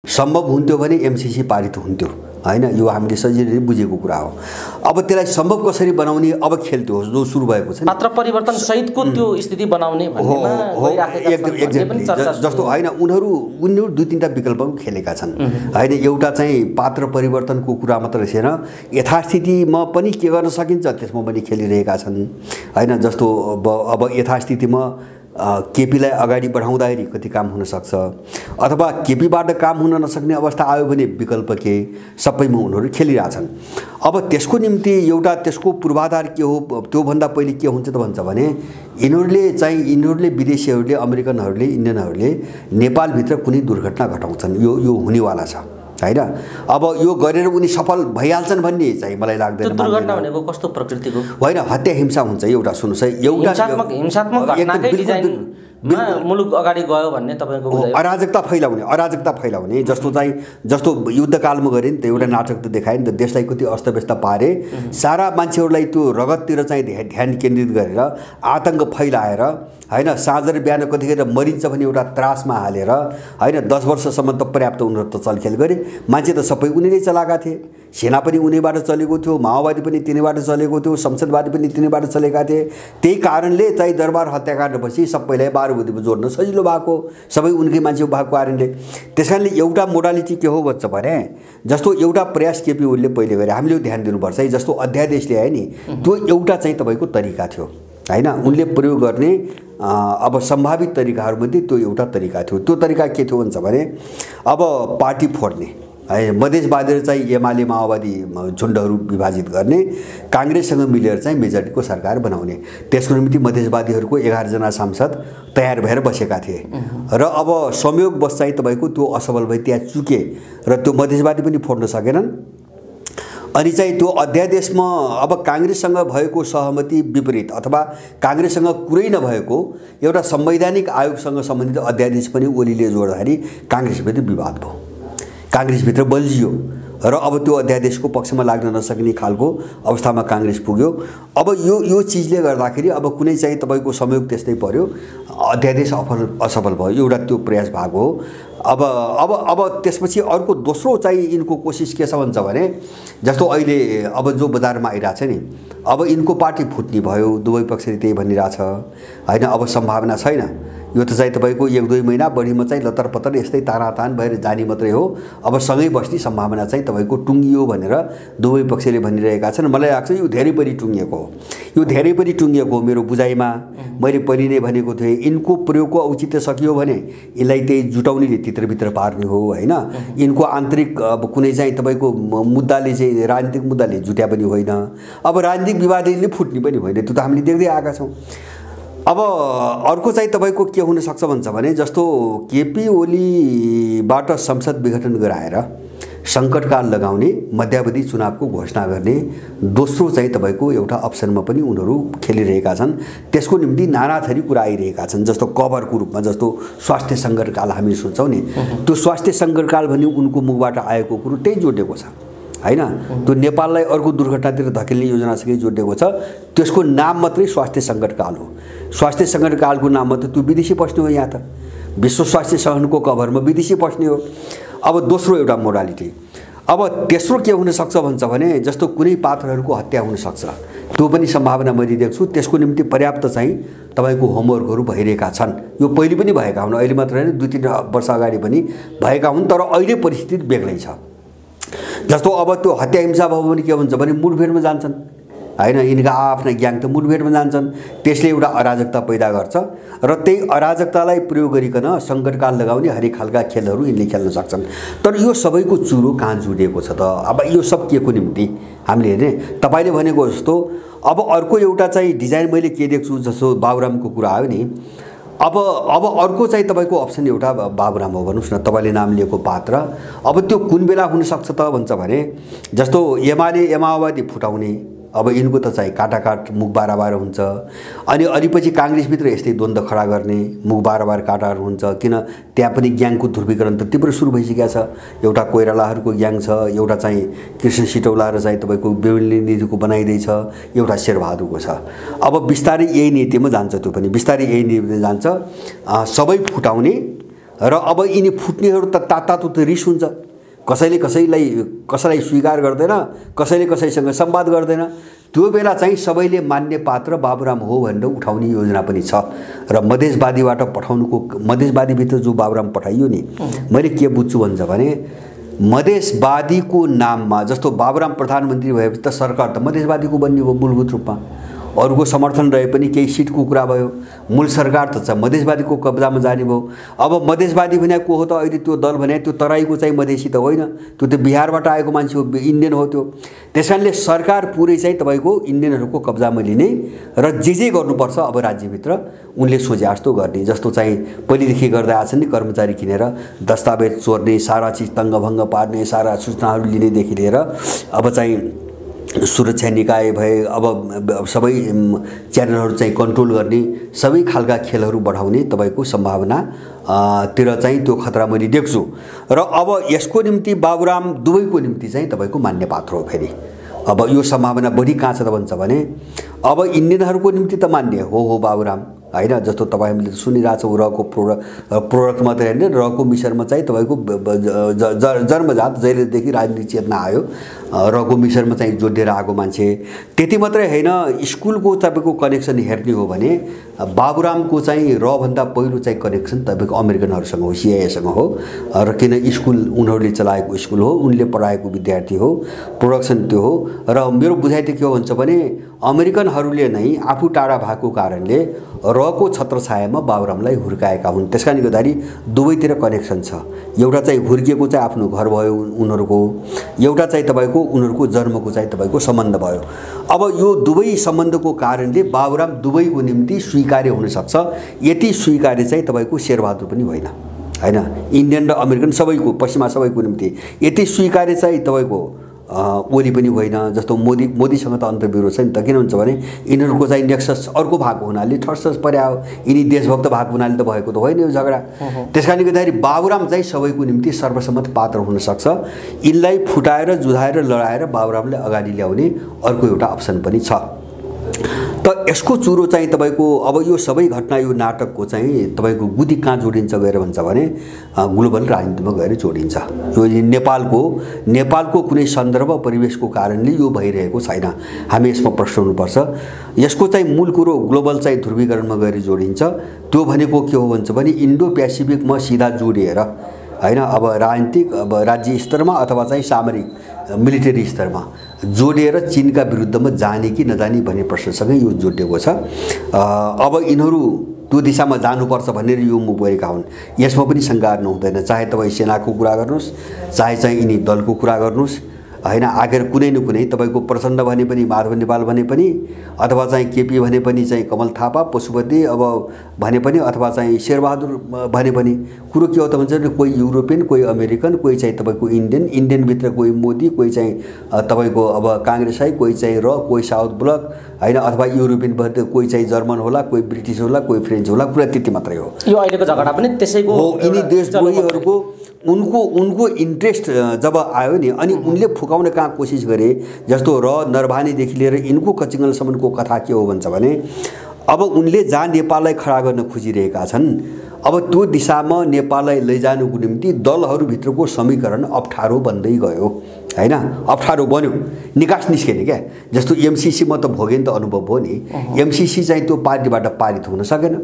सम्भव हुन्थ्यो भने एमसीसी पारित हुन्थ्यो हैन। यो हामीले सजिलै बुझेको कुरा हो। अब त्यसलाई सम्भव कसरी बनाउने अब खेल त्यो जो सुरु भएको छ पात्र परिवर्तन सहितको त्यो स्थिति बनाउने भन्नेमा गइराखेका छन्। जस्तो हैन उनीहरू दुई तीनटा विकल्पको खेलेका छन् हैन। एउटा चाहिँ पात्र परिवर्तनको कुरा मात्र छैन, यथास्थितिमा पनि के गर्न सकिन्छ त्यसमा पनि खेलिरहेका छन् हैन। जस्तो अब यथास्थितिमा केपीलाई अगाडि बढाउँदाखेरि कति काम हुन सक्छ, अथवा केपीबाट काम हुन नसक्ने अवस्था आयो भने विकल्प के, सबैमा उनीहरू खेलिरहेछन्। अब त्यसको निम्ति एउटा त्यसको पूर्वाधार के हो, त्योभन्दा पहिले के हुन्छ त भन्छ भने यिनीहरूले विदेशीहरूले, अमेरिकनहरूले, इन्डियनहरूले नेपालभित्र कुनै दुर्घटना घटाउँछन्, यो हुनेवाला छ हैन। अब यो गरेर उनी सफल भइहाल्छन् भन्ने चाहिँ मलाई लाग्दैन। दुर्घटना भनेको कस्तो प्रकृतिको होइन, हत्या हिंसा हुन्छ एउटा। सुन्नुहोस् है, एउटा हिंसात्मक घटनाकै डिजाइनमा मुलुक अगाडि गयो भन्ने तपाईको बुझाइ। अराजकता फैलाउने जस्तो युद्धकालमा गरे नि त एउटा नाटक त देखाए नि त, देशलाई कति अस्तव्यस्त पारे, सारा मान्छेहरूलाई त्यो रगततिर चाहिँ ध्यान केन्द्रित गरेर आतंक फैलाएर हैन, साँझ र बिहान कतिखेर मरिन्छ भने एउटा त्रासमा हालेर हैन। 10 वर्षसम्म त पर्याप्त उनीहरू त चलखेल गरे। मान्छे त सबै उनीले चलाएका थिए, सेना पनि उनीबाट चलेको थियो, माओवादी पनि तिनीबाट चलेको थियो, संसदवादी पनि तिनीबाट चलेका थिए। त्यही कारणले चाहिँ दरबार हत्याकाण्डपछि सबैलाई बारुदीमा जोड्न सजिलो भएको, सबै उनकै मान्छे भएको कारणले। त्यसकारणले एउटा मोडालिटी के हो भन्छ भने, जस्तो एउटा प्रयास केपी ओलीले पहिले गरे, हामीले ध्यान दिनुपर्छ है। जस्तो अध्यादेश ल्याए नि, त्यो एउटा चाहिँ तपाईँको तरिका थियो हैन, उनले प्रयोग गर्ने अब सम्भावित तरिकाहरूमध्ये त्यो एउटा तरिका थियो। त्यो तरिका के थियो भन्छ भने, अब पार्टी फोड्ने है, मधेसवादीहरू चाहिँ एमाले माओवादी झुन्डहरू विभाजित गर्ने, काङ्ग्रेससँग मिलेर चाहिँ मेजोरिटीको सरकार बनाउने। त्यसको निम्ति मधेसवादीहरूको 11 जना सांसद तयार भएर बसेका थिए र अब संयोगवश चाहिँ तपाईँको त्यो असफल भई त्यहाँ चुके र त्यो मधेसवादी पनि फोड्न सकेनन्। अनि चाहिँ त्यो अध्यादेशमा अब काङ्ग्रेससँग भएको सहमति विपरीत अथवा काङ्ग्रेससँग कुरै नभएको एउटा संवैधानिक आयोगसँग सम्बन्धित अध्यादेश पनि ओलीले जोड्दाखेरि काङ्ग्रेसभित्र विवाद भयो, काङ्ग्रेसभित्र बल्झियो र अब त्यो अध्यादेशको पक्षमा लाग्न नसक्ने खालको अवस्थामा काङ्ग्रेस पुग्यो। अब यो चिजले गर्दाखेरि अब कुनै चाहिँ तपाईँको संयोग त्यस्तै पर्यो, अध्यादेश असफल भयो, एउटा त्यो प्रयास भएको हो। अब त्यसपछि अर्को दोस्रो चाहिँ यिनको कोसिस के छ भन्छ भने, जस्तो अहिले अब जो बजारमा आइरहेछ नि, अब यिनको पार्टी फुट्ने भयो, दुवै पक्षले त्यही भनिरहेछ हैन। अब सम्भावना छैन, यो त चाहिँ तपाईँको 1-2 महिना बढीमा चाहिँ लतरपतर यस्तै तानातान भएर जाने मात्रै हो। अब सँगै बस्ने सम्भावना चाहिँ तपाईँको टुङ्गियो भनेर दुवै पक्षले भनिरहेका छन्। मलाई लाग्छ यो धेरै पनि टुङ्गिएको हो, यो धेरै पनि टुङ्गिएको हो। मेरो बुझाइमा मैले पहिले नै भनेको थिएँ, यिनको प्रयोगको औचित्य सकियो भने यसलाई त्यही जुटाउनेले तित्रभित्र पार्ने हो हैन। यिनको आन्तरिक अब कुनै चाहिँ तपाईँको मुद्दाले चाहिँ राजनीतिक मुद्दाले जुट्या पनि होइन, अब राजनीतिक विवादले फुट्ने पनि होइन, त्यो त हामीले देख्दै आएका छौँ। अब अर्को चाहिँ तपाईँको के हुन सक्छ भन्छ भने, जस्तो केपी ओलीबाट संसद विघटन गराएर सङ्कटकाल लगाउने, मध्यावधि चुनावको घोषणा गर्ने दोस्रो चाहिँ तपाईँको एउटा अप्सनमा पनि उनीहरू खेलिरहेका छन्। त्यसको निम्ति नानाथरी कुरा आइरहेका छन्, जस्तो कभरको रूपमा, जस्तो स्वास्थ्य सङ्कटकाल हामी सोच्छौँ नि, त्यो स्वास्थ्य सङ्कटकाल भन्ने उनको मुखबाट आएको कुरो त्यही जोडिएको छ हैन। त्यो नेपाललाई अर्को दुर्घटनातिर धकेल्ने योजनासँगै जोडिएको छ। त्यसको नाम मात्रै स्वास्थ्य सङ्कटकाल हो। स्वास्थ्य सङ्कटकालको नाम मात्रै त्यो विदेशी पस्ने हो, यहाँ त विश्व स्वास्थ्य सङ्गठनको कभरमा विदेशी पस्ने हो। अब दोस्रो एउटा मोडालिटी। अब तेस्रो के हुन सक्छ भन्छ भने, जस्तो कुनै पात्रहरूको हत्या हुन सक्छ, त्यो पनि सम्भावना मैले देख्छु। त्यसको निम्ति पर्याप्त चाहिँ तपाईँको होमवर्कहरू भइरहेका छन्। यो पहिले पनि भएका हुन्, अहिले मात्र होइन, 2-3 वर्ष अगाडि पनि भएका हुन्, तर अहिले परिस्थिति बेग्लै छ। जस्तो अब त्यो हत्या हिंसा भयो भने के भन्छ भने मुठभेडमा जान्छन् हैन, यिनका आफ्ना ग्याङ त मुठभेडमा जान्छन्। त्यसले एउटा अराजकता पैदा गर्छ र त्यही अराजकतालाई प्रयोग गरिकन सङ्कटकाल लगाउने हरेक खालका खेलहरू यिनले खेल्न सक्छन्। तर यो सबैको चुरो कहाँ जुडिएको छ त? अब यो सब के को निम्ति हामीले हेर्ने, तपाईँले भनेको जस्तो अब अर्को एउटा चाहिँ डिजाइन मैले के देख्छु, जस्तो बाबुरामको कुरा आयो नि, अब अर्को चाहिँ तपाईँको अप्सन एउटा बाबुराम हो भन्नुहोस् न, तपाईँले नाम लिएको पात्र। अब त्यो कुन बेला हुनसक्छ त भन्छ भने, जस्तो एमाले माओवादी फुटाउने, अब यिनको त चाहिँ काटाकाट मुख बाराबार हुन्छ। अनि अलिपछि काङ्ग्रेसभित्र यस्तै द्वन्द्व खडा गर्ने, मुख बाराबार काटाहरू हुन्छ, किन त्यहाँ पनि ग्याङको ध्रुवीकरण त तीव्र सुरु भइसकेको छ। एउटा कोइरालाहरूको ग्याङ छ, एउटा चाहिँ कृष्ण सिटौला र चाहिँ तपाईँको बेहुली नीतिको बनाइँदैछ, एउटा शेरबहादुरको छ। अब बिस्तारै यही नीतिमा जान्छ, त्यो पनि बिस्तारै यही नीतिमा जान्छ। सबै फुटाउने र अब यिनी फुट्नेहरू त तातातुत रिस हुन्छ। कसैलाई स्वीकार गर्दैन, कसैले कसैसँग संवाद गर्दैन। त्यो बेला चाहिँ सबैले मान्ने पात्र बाबुराम हो भनेर उठाउने योजना पनि छ र मधेसवादीबाट पठाउनुको मधेसवादीभित्र जो बाबुराम पठाइयो नि, मैले के बुझ्छु भन्छ भने मधेसवादीको नाममा जस्तो बाबुराम प्रधानमन्त्री भएपछि त सरकार त मधेसवादीको बन्ने हो मूलभूत रूपमा। अरूको समर्थन रहे पनि केही सिटको कुरा भयो, मूल सरकार त छ मधेसवादीको कब्जामा जाने भयो। अब मधेसवादी भने को हो त? अहिले त्यो दल भने त्यो तराईको चाहिँ मधेसी त होइन, त्यो त बिहारबाट आएको मान्छे हो, इन्डियन हो त्यो। त्यस कारणले सरकार पुरै चाहिँ तपाईँको इन्डियनहरूको कब्जामा लिने र जे गर्नुपर्छ अब राज्यभित्र उनले सोचे जस्तो गर्ने। जस्तो चाहिँ पहिलेदेखि गर्दै आछन् नि, कर्मचारी किनेर दस्तावेज चोर्ने, सारा चिज तङ्गभङ्ग पार्ने, सारा सूचनाहरू लिनेदेखि लिएर अब चाहिँ सुरक्षा निकाय भए, अब सबै च्यानलहरू चाहिँ कन्ट्रोल गर्ने, सबै खालका खेलहरू बढाउने तपाईँको सम्भावना तिर चाहिँ त्यो खतरा मैले देख्छु। र अब यसको निम्ति बाबुराम दुवैको निम्ति चाहिँ तपाईँको मान्य पात्र हो। फेरि अब यो सम्भावना बढी कहाँ छ त भन्छ भने अब इन्डियनहरूको निम्ति त मान्य हो बाबुराम होइन। जस्तो तपाईँ हामीले सुनिरहेछौँ रको प्रोडक्ट मात्रै होइन, रको मिसनमा चाहिँ तपाईँको जन्मजात जहिलेदेखि राजनीतिक चेतना आयो रको मिसनमा चाहिँ जोडिएर आएको मान्छे। त्यति मात्रै होइन, स्कुलको तपाईँको कनेक्सन हेर्ने हो भने बाबुरामको चाहिँ रभन्दा पहिलो चाहिँ कनेक्सन तपाईँको अमेरिकनहरूसँग हो, सिआइएसँग हो। र किन स्कुल उनीहरूले चलाएको स्कुल हो, उनले पढाएको विद्यार्थी हो, प्रोडक्सन त्यो हो। र मेरो बुझाइ त के हो भन्छ भने अमेरिकनहरूले नै आफू टाढा भएको कारणले रको छत्रछायामा बाबुरामलाई हुर्काएका हुन्। त्यस कारणले गर्दाखेरि दुवैतिर कनेक्सन छ। एउटा चाहिँ हुर्किएको चाहिँ आफ्नो घर भयो उनीहरूको, एउटा चाहिँ तपाईँको उनीहरूको जन्मको चाहिँ तपाईँको सम्बन्ध भयो। अब यो दुवै सम्बन्धको कारणले बाबुराम दुवैको निम्ति स्वीकार्य हुनसक्छ। यति स्वीकार्य चाहिँ तपाईँको शेरबहादुर पनि होइन होइन, इन्डियन र अमेरिकन सबैको, पश्चिमा सबैको निम्ति यति स्वीकार्य चाहिँ तपाईँको ओली पनि होइन। जस्तो मोदीसँग त अन्तर्विरोध छ नि त। किन हुन्छ भने यिनीहरूको चाहिँ नेक्सस अर्को भएको हुनाले ठर्सस पर्या हो, यिनी देशभक्त भएको हुनाले त भएको त होइन यो झगडा। त्यस कारणले गर्दाखेरि बाबुराम चाहिँ सबैको निम्ति सर्वसम्मत पात्र हुनसक्छ। यिनलाई फुटाएर जुधाएर लडाएर बाबुरामलाई अगाडि ल्याउने अर्को एउटा अप्सन पनि छ। त यसको चुरो चाहिँ तपाईँको अब यो सबै घटना यो नाटकको चाहिँ तपाईँको गुदी कहाँ जोडिन्छ गएर भन्छ भने ग्लोबल राजनीतिमा गएर जोडिन्छ। यो नेपालको कुनै सन्दर्भ परिवेशको कारणले यो भइरहेको छैन। हामी यसमा प्रश्न हुनुपर्छ। यसको चाहिँ मूल कुरो ग्लोबल चाहिँ ध्रुवीकरणमा गएर जोडिन्छ। त्यो भनेको के हो भन्छ भने इन्डो पेसिफिकमा सिधा जोडिएर होइन, अब राजनीतिक अब राज्य स्तरमा अथवा चाहिँ सामरिक मिलिटरी स्तरमा जोडिएर चीनका विरुद्धमा जाने कि नजाने भन्ने प्रश्नसँगै यो जोडिएको छ। अब यिनीहरू त्यो दिशामा जानुपर्छ भनेर यो मुभ गरेका हुन्। यसमा पनि शङ्का गर्नु हुँदैन। चाहे तपाईँ सेनाको कुरा गर्नुहोस्, चाहे चाहिँ यिनी दलको कुरा गर्नुहोस् होइन, आखिर कुनै न कुनै तपाईँको प्रचण्ड भने पनि, माधव नेपाल भने पनि, अथवा चाहिँ केपी भने पनि, चाहिँ कमल थापा, पशुपति अब भने पनि, अथवा चाहिँ शेरबहादुर भने पनि, कुरो के हो त भन्छ भने कोही युरोपियन, कोही अमेरिकन, कोही चाहिँ तपाईँको इन्डियनभित्र कोही मोदी, कोही चाहिँ तपाईँको अब काङ्ग्रेसै, कोही चाहिँ कोही साउथ ब्लक होइन, अथवा युरोपियन भएर कोही चाहिँ जर्मन होला, कोही ब्रिटिस होला, कोही फ्रेन्च होला। कुरा त्यति मात्रै हो। यो अहिलेको झगडा पनि त्यसैको हो। यिनी देशद्रोहीहरूको उनको इन्ट्रेस्ट जब आयो नि, अनि उनले फुकाउन कहाँ कोसिस गरे। जस्तो नरभानीदेखि लिएर यिनको कचिङ्गलसम्मको कथा के हो भन्छ भने अब उनले जहाँ नेपाललाई खडा गर्न खोजिरहेका छन्, अब त्यो दिशामा नेपाललाई लैजानुको निम्ति दलहरूभित्रको समीकरण अप्ठ्यारो बन्दै गयो होइन। अप्ठ्यारो बन्यो, निकास निस्केन क्या। जस्तो एमसिसीमा त भोगे नि त अनुभव हो नि, एमसिसी चाहिँ त्यो पार्टीबाट पारित हुन सकेन।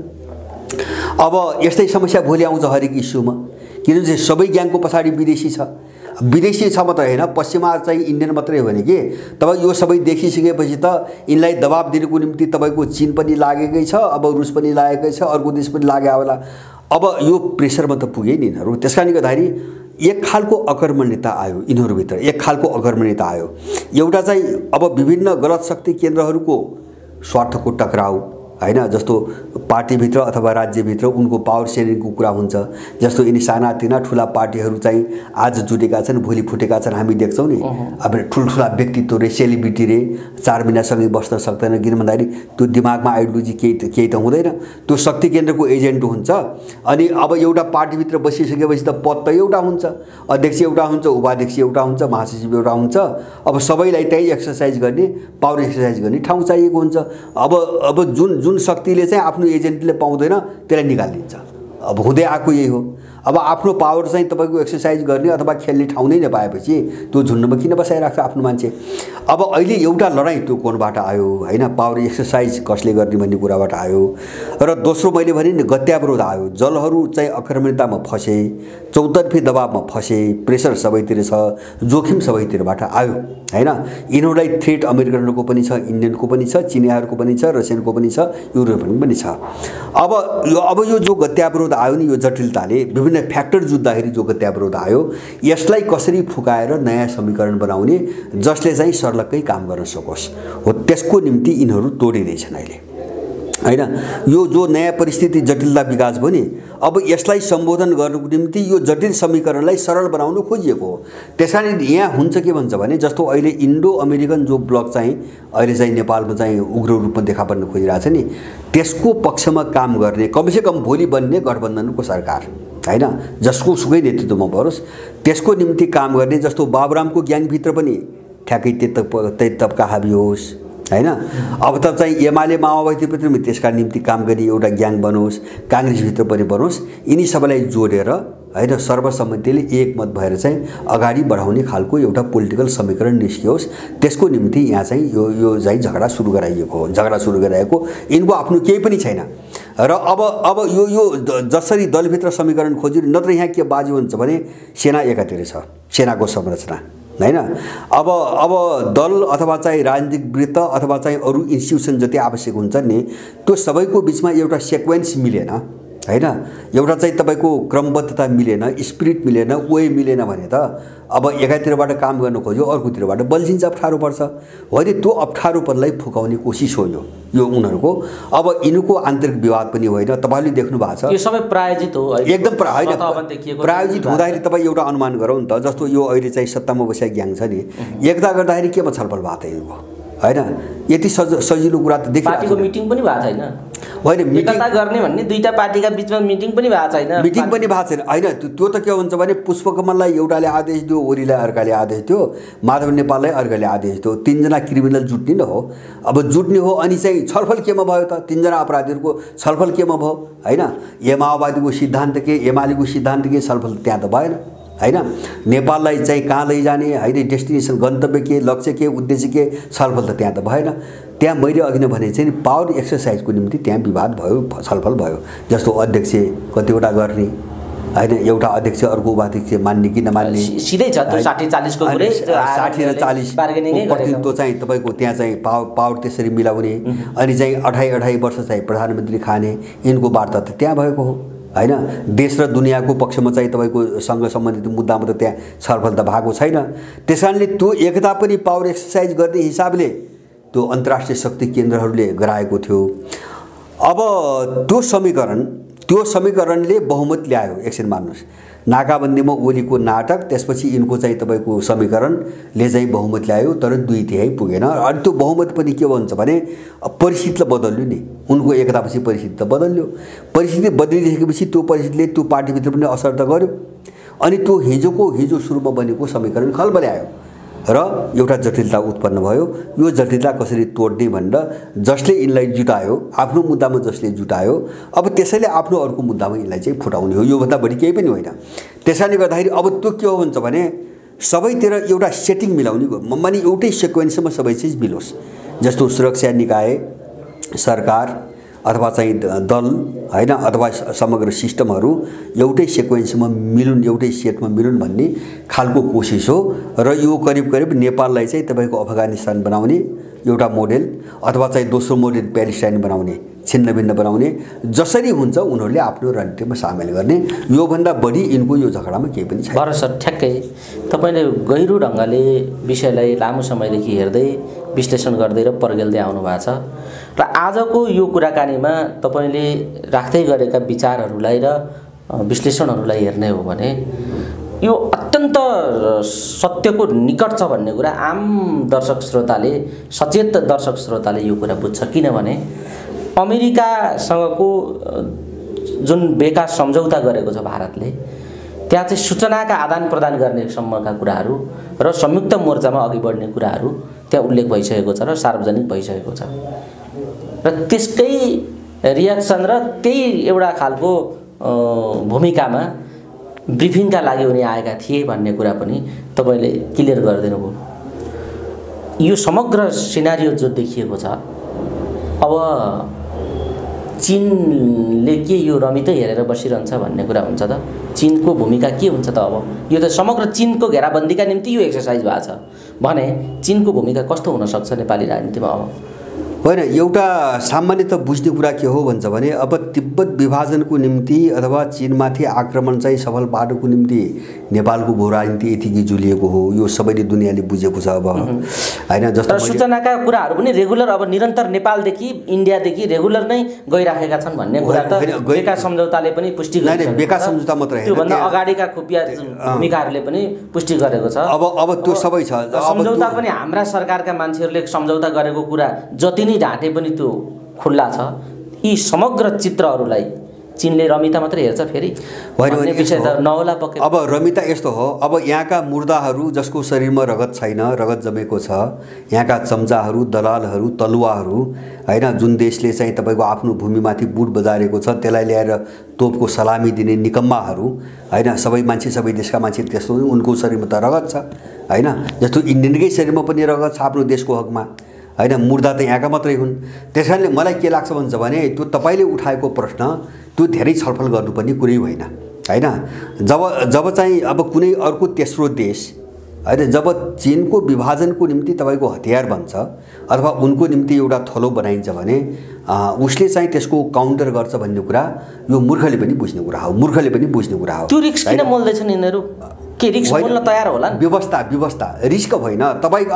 अब यस्तै समस्या भोलि आउँछ हरेक इस्युमा, किनभने सबै ग्याङको पछाडि विदेशी छ। विदेशी छ मात्रै होइन, पश्चिमा चाहिँ इन्डियन मात्रै हो भने कि तपाईँ यो सबै देखिसकेपछि त यिनलाई दबाब दिनुको निम्ति तपाईँको चीन पनि लागेकै छ, अब रुस पनि लागेकै छ, अर्को देश पनि लाग्यो होला। अब यो प्रेसरमा त पुगे नि यिनीहरू। त्यस कारणले गर्दाखेरि एक खालको अकर्मण्यता आयो यिनीहरूभित्र, एक खालको अकर्मण्यता आयो। एउटा चाहिँ अब विभिन्न गलत शक्ति केन्द्रहरूको स्वार्थको टकराउ होइन, जस्तो पार्टीभित्र अथवा राज्यभित्र उनको पावर सेयरिङको कुरा हुन्छ। जस्तो यिनी सानातिना ठुला पार्टीहरू चाहिँ आज जुटेका छन्, भोलि फुटेका छन्, हामी देख्छौँ नि। अब ठुल्ठुला व्यक्तित्व रे, सेलिब्रिटी रे 4 महिनासँगै बस्न सक्दैन, किन भन्दाखेरि त्यो दिमागमा आइडियोलोजी केही त हुँदैन, त्यो शक्ति केन्द्रको एजेन्ट हुन्छ। अनि अब एउटा पार्टीभित्र बसिसकेपछि त पद त एउटा हुन्छ, अध्यक्ष एउटा हुन्छ, उपाध्यक्ष एउटा हुन्छ, महासचिव एउटा हुन्छ। अब सबैलाई त्यही एक्सर्साइज गर्ने, पावर एक्सर्साइज गर्ने ठाउँ चाहिएको हुन्छ। अब जुन शक्तिले चाहिँ आफ्नो एजेन्टले पाउँदैन त्यसलाई निकालिदिन्छ। अब हुँदै आएको यही हो। अब आफ्नो पावर चाहिँ तपाईँको एक्सर्साइज गर्ने अथवा खेल्ने ठाउँ नै नपाएपछि त्यो झुन्डमा किन बसाइराख्छ आफ्नो मान्छे। अब अहिले एउटा लडाइँ त्यो कोणबाट आयो होइन, पावर एक्सर्साइज कसले गर्ने भन्ने कुराबाट आयो। र दोस्रो मैले भने नि गत्यावरोध आयो, जलहरू चाहिँ आक्रमणतामा फसे, चौतर्फी दबावमा फसे, प्रेसर सबैतिर छ, जोखिम सबैतिरबाट आयो होइन। यिनीहरूलाई थ्रेट अमेरिकनहरूको पनि छ, इन्डियनको पनि छ, चिनियाहरूको पनि छ, रसियनको पनि छ, युरोपियन पनि छ। अब यो जो गत्यावरोध आयो नि, यो जटिलताले विभिन्न फ्याक्टर जुत्दाखेरि जो गत्यावरोध आयो, यसलाई कसरी फुकाएर नयाँ समीकरण बनाउने जसले चाहिँ सर्लक्कै काम गर्न सकोस् हो, त्यसको निम्ति यिनीहरू तोडिँदैछन् अहिले होइन। यो जो नयाँ परिस्थिति जटिलता विकास भयो नि, अब यसलाई सम्बोधन गर्नुको निम्ति यो जटिल समीकरणलाई सरल बनाउनु खोजिएको हो। त्यसकारण यहाँ हुन्छ के भन्छ भने, जस्तो अहिले इन्डो अमेरिकन जो ब्लक चाहिँ अहिले चाहिँ नेपालमा चाहिँ उग्र रूपमा देखा पर्न खोजिरहेछ नि, त्यसको पक्षमा काम गर्ने कमसेकम भोलि बन्ने गठबन्धनको सरकार होइन, जसको सुकै नेतृत्वमा परोस्, त्यसको निम्ति काम गर्ने, जस्तो बाबुरामको ग्याङभित्र पनि ठ्याक्कै त्यही तबका हाबी होस् होइन। अब त चाहिँ एमाले माओवादीभित्र पनि त्यसका निम्ति काम गर्ने एउटा ग्याङ बनोस्, काङ्ग्रेसभित्र पनि बनोस्, यिनी सबैलाई जोडेर होइन सर्वसम्मतिले एकमत भएर चाहिँ अगाडि बढाउने खालको एउटा पोलिटिकल समीकरण निस्कियोस्। त्यसको निम्ति यहाँ चाहिँ यो चाहिँ झगडा सुरु गराएको यिनको आफ्नो केही पनि छैन। र अब यो जसरी दलभित्र समीकरण खोज्यो, नत्र यहाँ के बाजु हुन्छ भने सेना एकातिर छ, सेनाको संरचना होइन। अब दल अथवा चाहिँ राजनीतिक वृत्त अथवा चाहिँ अरू इन्स्टिट्युसन जति आवश्यक हुन्छ नि, त्यो सबैको बिचमा एउटा सिक्वेन्स मिलेन होइन, एउटा चाहिँ तपाईँको क्रमबद्धता मिलेन, स्पिरिट मिलेन, वे मिलेन भने त अब एकातिरबाट काम गर्न खोज्यो, अर्कोतिरबाट बल्झिन्छ, अप्ठ्यारो पर्छ होइन। त्यो अप्ठ्यारोपनलाई फुकाउने कोसिस हो यो उनीहरूको। अब यिनको आन्तरिक विवाद पनि होइन, तपाईँले देख्नु भएको छ, यो सबै प्रायोजित हो एकदम प्रायोजित हुँदाखेरि तपाईँ एउटा अनुमान गरौँ नि त, जस्तो यो अहिले चाहिँ सत्तामा बसेको ग्याङ छ नि, एकता गर्दाखेरि केमा छलफल भएको त यिनको होइन, यति सजिलो कुरा त देखिरहेको पार्टीको मिटिङ पनि भएको छैन होइन, मिटिङ गर्ने भन्ने दुईटा पार्टीका बिचमा मिटिङ पनि भएको छैन होइन। त्यो त के हुन्छ भने पुष्पकमललाई एउटाले आदेश दियो, ओलीलाई अर्काले आदेश दियो, माधव नेपाललाई अर्काले आदेश दियो, तीनजना क्रिमिनल जुट्ने न हो। अब जुट्ने हो अनि चाहिँ छलफल केमा भयो त, तीनजना अपराधीहरूको छलफल केमा भयो होइन। माओवादीको सिद्धान्त के, एमालेको सिद्धान्त के, छलफल त्यहाँ त भएन होइन। नेपाललाई चाहिँ कहाँ लैजाने होइन, डेस्टिनेसन गन्तव्य के, लक्ष्य के, उद्देश्य के, छलफल त त्यहाँ त भएन। त्यहाँ मैले अघि नै भने चाहिँ पावर एक्सर्साइजको निम्ति त्यहाँ विवाद भयो, छलफल भयो। जस्तो अध्यक्ष कतिवटा गर्ने होइन, एउटा अध्यक्ष अर्को उपाध्यक्ष मान्ने कि नमान्ने सिधै छ त्यो 60-40 को कुरा, 60 र 40 प्रतिनिधित्व चाहिँ तपाईँको त्यहाँ चाहिँ पावर त्यसरी मिलाउने अनि चाहिँ 28 वर्ष चाहिँ प्रधानमन्त्री खाने, यिनको वार्ता त त्यहाँ भएको हो होइन। देश र दुनियाँको पक्षमा चाहिँ तपाईँको सँग सम्बन्धित मुद्दामा त त्यहाँ छलफल त भएको छैन। त्यस कारणले त्यो एकता पनि पावर एक्सर्साइज गर्ने हिसाबले त्यो अन्तर्राष्ट्रिय शक्ति केन्द्रहरूले गराएको थियो। अब त्यो समीकरणले बहुमत ल्यायो, एकछिन मान्नुहोस्, नाकाबन्दीमा ओलीको नाटक, त्यसपछि यिनको चाहिँ तपाईँको समीकरणले चाहिँ बहुमत ल्यायो, तर 2/3 पुगेन। अनि त्यो बहुमत पनि के भन्छ भने परिस्थितिलाई बदल्यो नि, उनको एकतापछि परिस्थिति त बदल्यो, परिस्थिति बदलिसकेपछि त्यो परिस्थितिले त्यो पार्टीभित्र पनि असर त गर्यो। अनि त्यो हिजो सुरुमा बनेको समीकरण खलबल्यायो र एउटा जटिलता उत्पन्न भयो। यो जटिलता कसरी तोड्ने भनेर जसले यिनलाई जुटायो, आफ्नो मुद्दामा जसले जुटायो, अब त्यसैले आफ्नो अर्को मुद्दामा यिनलाई चाहिँ फुटाउने हो, योभन्दा बढी केही पनि होइन। त्यसैले गर्दाखेरि अब त्यो के हो भन्छ भने सबैतिर एउटा सेटिङ मिलाउने, माने एउटै सिक्वेन्समा सबै चिज मिलोस्। जस्तो सुरक्षा निकाय, सरकार अथवा चाहिँ दल होइन, अथवा समग्र सिस्टमहरू एउटै सिक्वेन्समा मिलुन्, एउटै सेटमा मिलुन् भन्ने खालको कोसिस हो। र यो करिब नेपाललाई चाहिँ तपाईँको अफगानिस्तान बनाउने एउटा मोडेल अथवा चाहिँ दोस्रो मोडेल प्यालेस्टाइन बनाउने, छिन्नभिन्न बनाउने, जसरी हुन्छ उनीहरूले आफ्नो रणनीतिमा सामेल गर्ने। योभन्दा बढी यिनको यो झगडामा केही पनि छैन। सर ठ्याक्कै तपाईँले गहिरो ढङ्गले विषयलाई लामो समयदेखि हेर्दै विश्लेषण गर्दै र पर्गेल्दै आउनु भएको छ र आजको यो कुराकानीमा तपाईँले राख्दै गरेका विचारहरूलाई र विश्लेषणहरूलाई हेर्ने हो भने यो अत्यन्त सत्यको निकट छ भन्ने कुरा आम दर्शक श्रोताले, सचेत दर्शक श्रोताले यो कुरा बुझ्छ। किनभने अमेरिकासँगको जुन बेका सम्झौता गरेको छ भारतले, त्यहाँ चाहिँ सूचनाका आदान प्रदान गर्ने सम्मका कुराहरू र संयुक्त मोर्चामा अघि बढ्ने कुराहरू त्यहाँ उल्लेख भइसकेको छ र सार्वजनिक भइसकेको छ र त्यसकै रियाक्सन र त्यही एउटा खालको भूमिकामा ब्रिफिङका लागि उनी आएका थिए भन्ने कुरा पनि तपाईँले क्लियर गरिदिनु भयो। यो समग्र सिनारियो जो देखिएको छ, अब चीनले के यो रमितै हेरेर बसिरहन्छ भन्ने कुरा हुन्छ त? चीनको भूमिका के हुन्छ त? अब यो त समग्र चीनको घेराबन्दीका निम्ति यो एक्सर्साइज भएको छ भने चीनको भूमिका कस्तो हुनसक्छ नेपाली राजनीतिमा? अब होइन, एउटा सामान्यतः बुझ्ने कुरा के हो भन्छ भने अब तिब्बत विभाजनको निम्ति अथवा चीनमाथि आक्रमण चाहिँ सफल पार्नुको निम्ति नेपालको भू राजनीति यतिकै जुलिएको हो, यो सबैले दुनियाँले बुझेको छ। अब होइन, जस्तो सूचनाका कुराहरू पनि रेगुलर अब निरन्तर नेपालदेखि इन्डियादेखि रेगुलर नै गइराखेका छन् भन्ने कुरा त बेका सम्झौताले पनि पुष्टि गरेको छ। बेका सम्झौता मात्र होइन, त्योभन्दा अगाडिका खुफिया भूमिकाहरूले पनि पुष्टि गरेको छ। अब त्यो सबै छ। सम्झौता पनि हाम्रा सरकारका मान्छेहरूले सम्झौता गरेको कुरा जति ढाँटे पनि त्यो खुल्ला छ। यी समग्र चित्रहरूलाई चीनले रमिता मात्र हेर्छ फेरि भन्ने विषय त नहोला पक्कै। अब रमिता यस्तो हो, अब यहाँका मुर्दाहरू जसको शरीरमा रगत छैन, रगत जमेको छ, यहाँका चम्चाहरू, दलालहरू, तलुवाहरू, होइन, जुन देशले चाहिँ तपाईँको आफ्नो भूमिमाथि बुट बजारेको छ त्यसलाई ल्याएर तोपको सलामी दिने निकम्माहरू, होइन, सबै मान्छे, सबै देशका मान्छे त्यस्तो उनको शरीरमा त रगत छ, होइन। जस्तो इन्डियनकै शरीरमा पनि रगत छ आफ्नो देशको हकमा, होइन। मुर्दा त यहाँका मात्रै हुन्। त्यस कारणले मलाई के लाग्छ भन्छ भने त्यो तपाईँले उठाएको प्रश्न त्यो धेरै छलफल गर्नुपर्ने कुरै होइन, होइन। जब चाहिँ अब कुनै अर्को तेस्रो देश, होइन, जब चीनको विभाजनको निम्ति तपाईँको हतियार बन्छ अथवा उनको निम्ति एउटा थलो बनाइन्छ भने उसले चाहिँ त्यसको काउन्टर गर्छ भन्ने कुरा यो मूर्खले पनि बुझ्ने कुरा हो, मूर्खले पनि बुझ्ने कुरा हो। त्यो रिस्क किन मोल्दैछन् यिनीहरू? के रिस्क मोल्न तयार होला? व्यवस्था रिस्क होइन। तपाईँ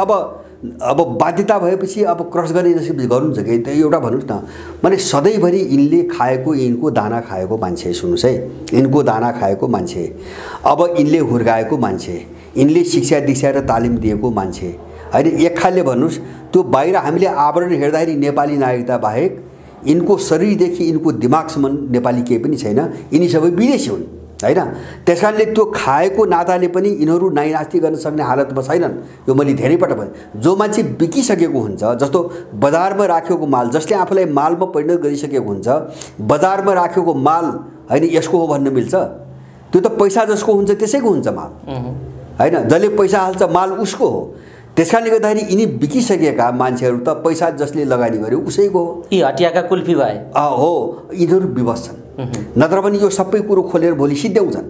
अब बाध्यता भएपछि अब क्रस गर्ने जसरी गर्नुहुन्छ कि त्यो एउटा भन्नुहोस् न, माने सधैँभरि यिनले खाएको, यिनको दाना खाएको मान्छे, सुन्नुहोस् है, यिनको दाना खाएको मान्छे, अब यिनले हुर्काएको मान्छे, यिनले शिक्षा दीक्षा र तालिम दिएको मान्छे, होइन। एक खालले भन्नुहोस् त्यो बाहिर हामीले आवरण हेर्दाखेरि नेपाली नागरिकता बाहेक यिनको शरीरदेखि यिनको दिमागसम्म नेपाली केही पनि छैन, यिनी सबै विदेशी हुन्, होइन। त्यस कारणले त्यो खाएको नाताले पनि यिनीहरू नाइनास्ती गर्न सक्ने हालतमा छैनन्। यो मैले धेरैपल्ट भने, जो मान्छे बिकिसकेको हुन्छ, जस्तो बजारमा राखेको माल, जसले आफूलाई मालमा परिणत गरिसकेको हुन्छ, बजारमा राखेको माल होइन यसको हो भन्न मिल्छ? त्यो त पैसा जसको हुन्छ त्यसैको हुन्छ माल, होइन। जसले पैसा हाल्छ माल उसको हो। त्यस कारणले गर्दाखेरि यिनी बिकिसकेका मान्छेहरू त पैसा जसले लगानी गर्यो उसैको हो। यी हटियाका कुल्फी भए हो, यिनीहरू विवश छन्। नत्र पनि यो सबै कुरो खोलेर भोलि सिद्ध्याउँछन्,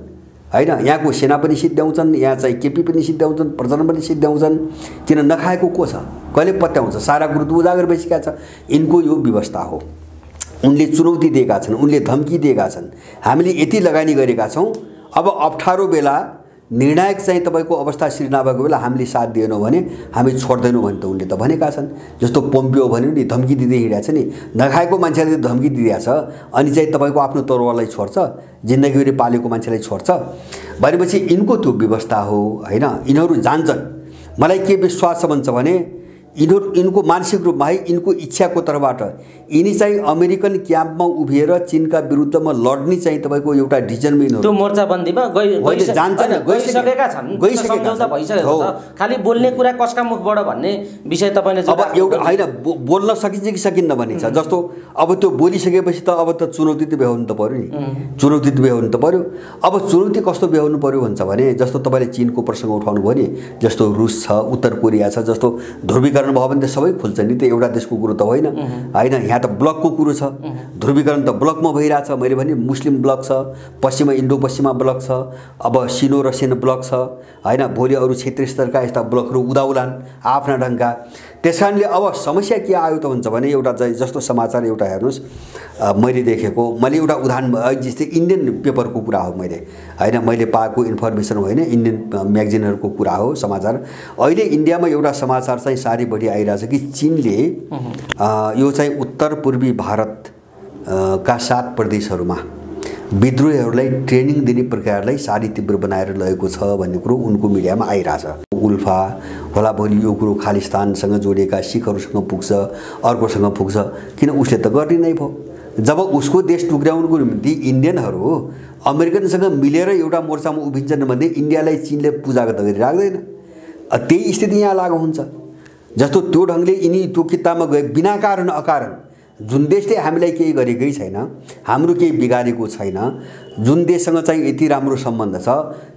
होइन। यहाँको सेना पनि सिद्ध्याउँछन्, यहाँ चाहिँ केपी पनि सिद्ध्याउँछन्, प्रचण्ड पनि सिद्ध्याउँछन्। किन नखाएको को छ, कहिले पत्याउँछ, सारा कुरो त उजागर भइसकेका छ। यिनको यो व्यवस्था हो। उनले चुनौती दिएका छन्, उनले धम्की दिएका छन्, हामीले यति लगानी गरेका छौँ, अब अप्ठ्यारो बेला निर्णायक चाहिँ तपाईँको अवस्था सिर्जना भएको बेला हामीले साथ दिएनौँ भने हामी छोड्दैनौँ भने त उनले त भनेका छन्। जस्तो पोम्पियो भन्यो नि, धम्की दिँदै हिँडेको छ नि, नखाएको मान्छेले धम्की दिइरहेको छ, अनि चाहिँ तपाईँको आफ्नो तरुवारलाई छोड्छ, जिन्दगीभरि पालेको मान्छेलाई छोड्छ भनेपछि यिनको त्यो व्यवस्था हो, होइन। यिनीहरू जान्छन्। मलाई के विश्वास छ भन्छ भने यिनको मानसिक रूपमा है, यिनको इच्छाको तर्फबाट यिनी चाहिँ अमेरिकन क्याम्पमा उभिएर चीनका विरुद्धमा लड्ने चाहिँ तपाईँको एउटा डिसिजनमा यिनीहरू त्यो मोर्चाबन्दीमा गइसकेका छन्, सम्झौता भइसकेको छ। खालि बोल्ने कुरा कसका मुखबाट भन्ने विषय तपाईँले अब एउटा होइन, बोल्न सकिन्छ कि सकिन्न भन्ने छ। जस्तो अब त्यो बोलिसकेपछि त अब त चुनौती त बेहोर्नु त पऱ्यो नि, चुनौती त बेहोर्नु त पऱ्यो। अब चुनौती कस्तो बेहोर्नु पऱ्यो भन्छ भने जस्तो तपाईँले चीनको प्रसङ्ग उठाउनु भयो नि, जस्तो रुस छ, उत्तर कोरिया छ, जस्तो ध्रुवीकरण भयो भने त सबै खुल्छ नि, त एउटा देशको कुरो त होइन, होइन। यहाँ त ब्लकको कुरो छ, ध्रुवीकरण त ब्लकमा भइरहेछ। मैले भने मुस्लिम ब्लक छ, पश्चिमा इन्डो पश्चिमा ब्लक छ, अब सिनो रसियन ब्लक छ, होइन। भोलि अरू क्षेत्रीय स्तरका यस्ता ब्लकहरू उदाउलान् आफ्ना ढङ्गका। त्यस कारणले अब समस्या के आयो त भन्छ भने एउटा चाहिँ जस्तो समाचार एउटा हेर्नुहोस्, मैले देखेको, मैले एउटा उदाहरण जस्तै इन्डियन पेपरको कुरा हो, मैले पाएको इन्फर्मेसन होइन, इन्डियन म्यागजिनहरूको कुरा हो समाचार। अहिले इन्डियामा एउटा समाचार चाहिँ साह्रै बढी आइरहेछ कि चीनले यो चाहिँ उत्तर पूर्वी भारत का 7 प्रदेशहरूमा विद्रोहीहरूलाई ट्रेनिङ दिने प्रक्रियालाई साह्रै तीव्र बनाएर लगेको छ भन्ने कुरो उनको मिडियामा आइरहेछ। उल्फा होला भोलि यो कुरो खालिस्तानसँग जोडिएका सिखहरूसँग पुग्छ, अर्कोसँग पुग्छ, किन उसले त गर्ने नै भयो। जब उसको देश टुक्र्याउनुको निम्ति इन्डियनहरू अमेरिकनसँग मिलेर एउटा मोर्चामा उभिन्छन् भने इन्डियालाई चीनले पूजा त गरिराख्दैन। त्यही स्थिति यहाँ लागु हुन्छ। जस्तो त्यो ढङ्गले यिनी त्यो किताबमा गए बिना कारण अकारण जुन देशले हामीलाई केही गरेकै छैन, हाम्रो केही बिगारेको छैन, जुन देशसँग चाहिँ यति राम्रो सम्बन्ध छ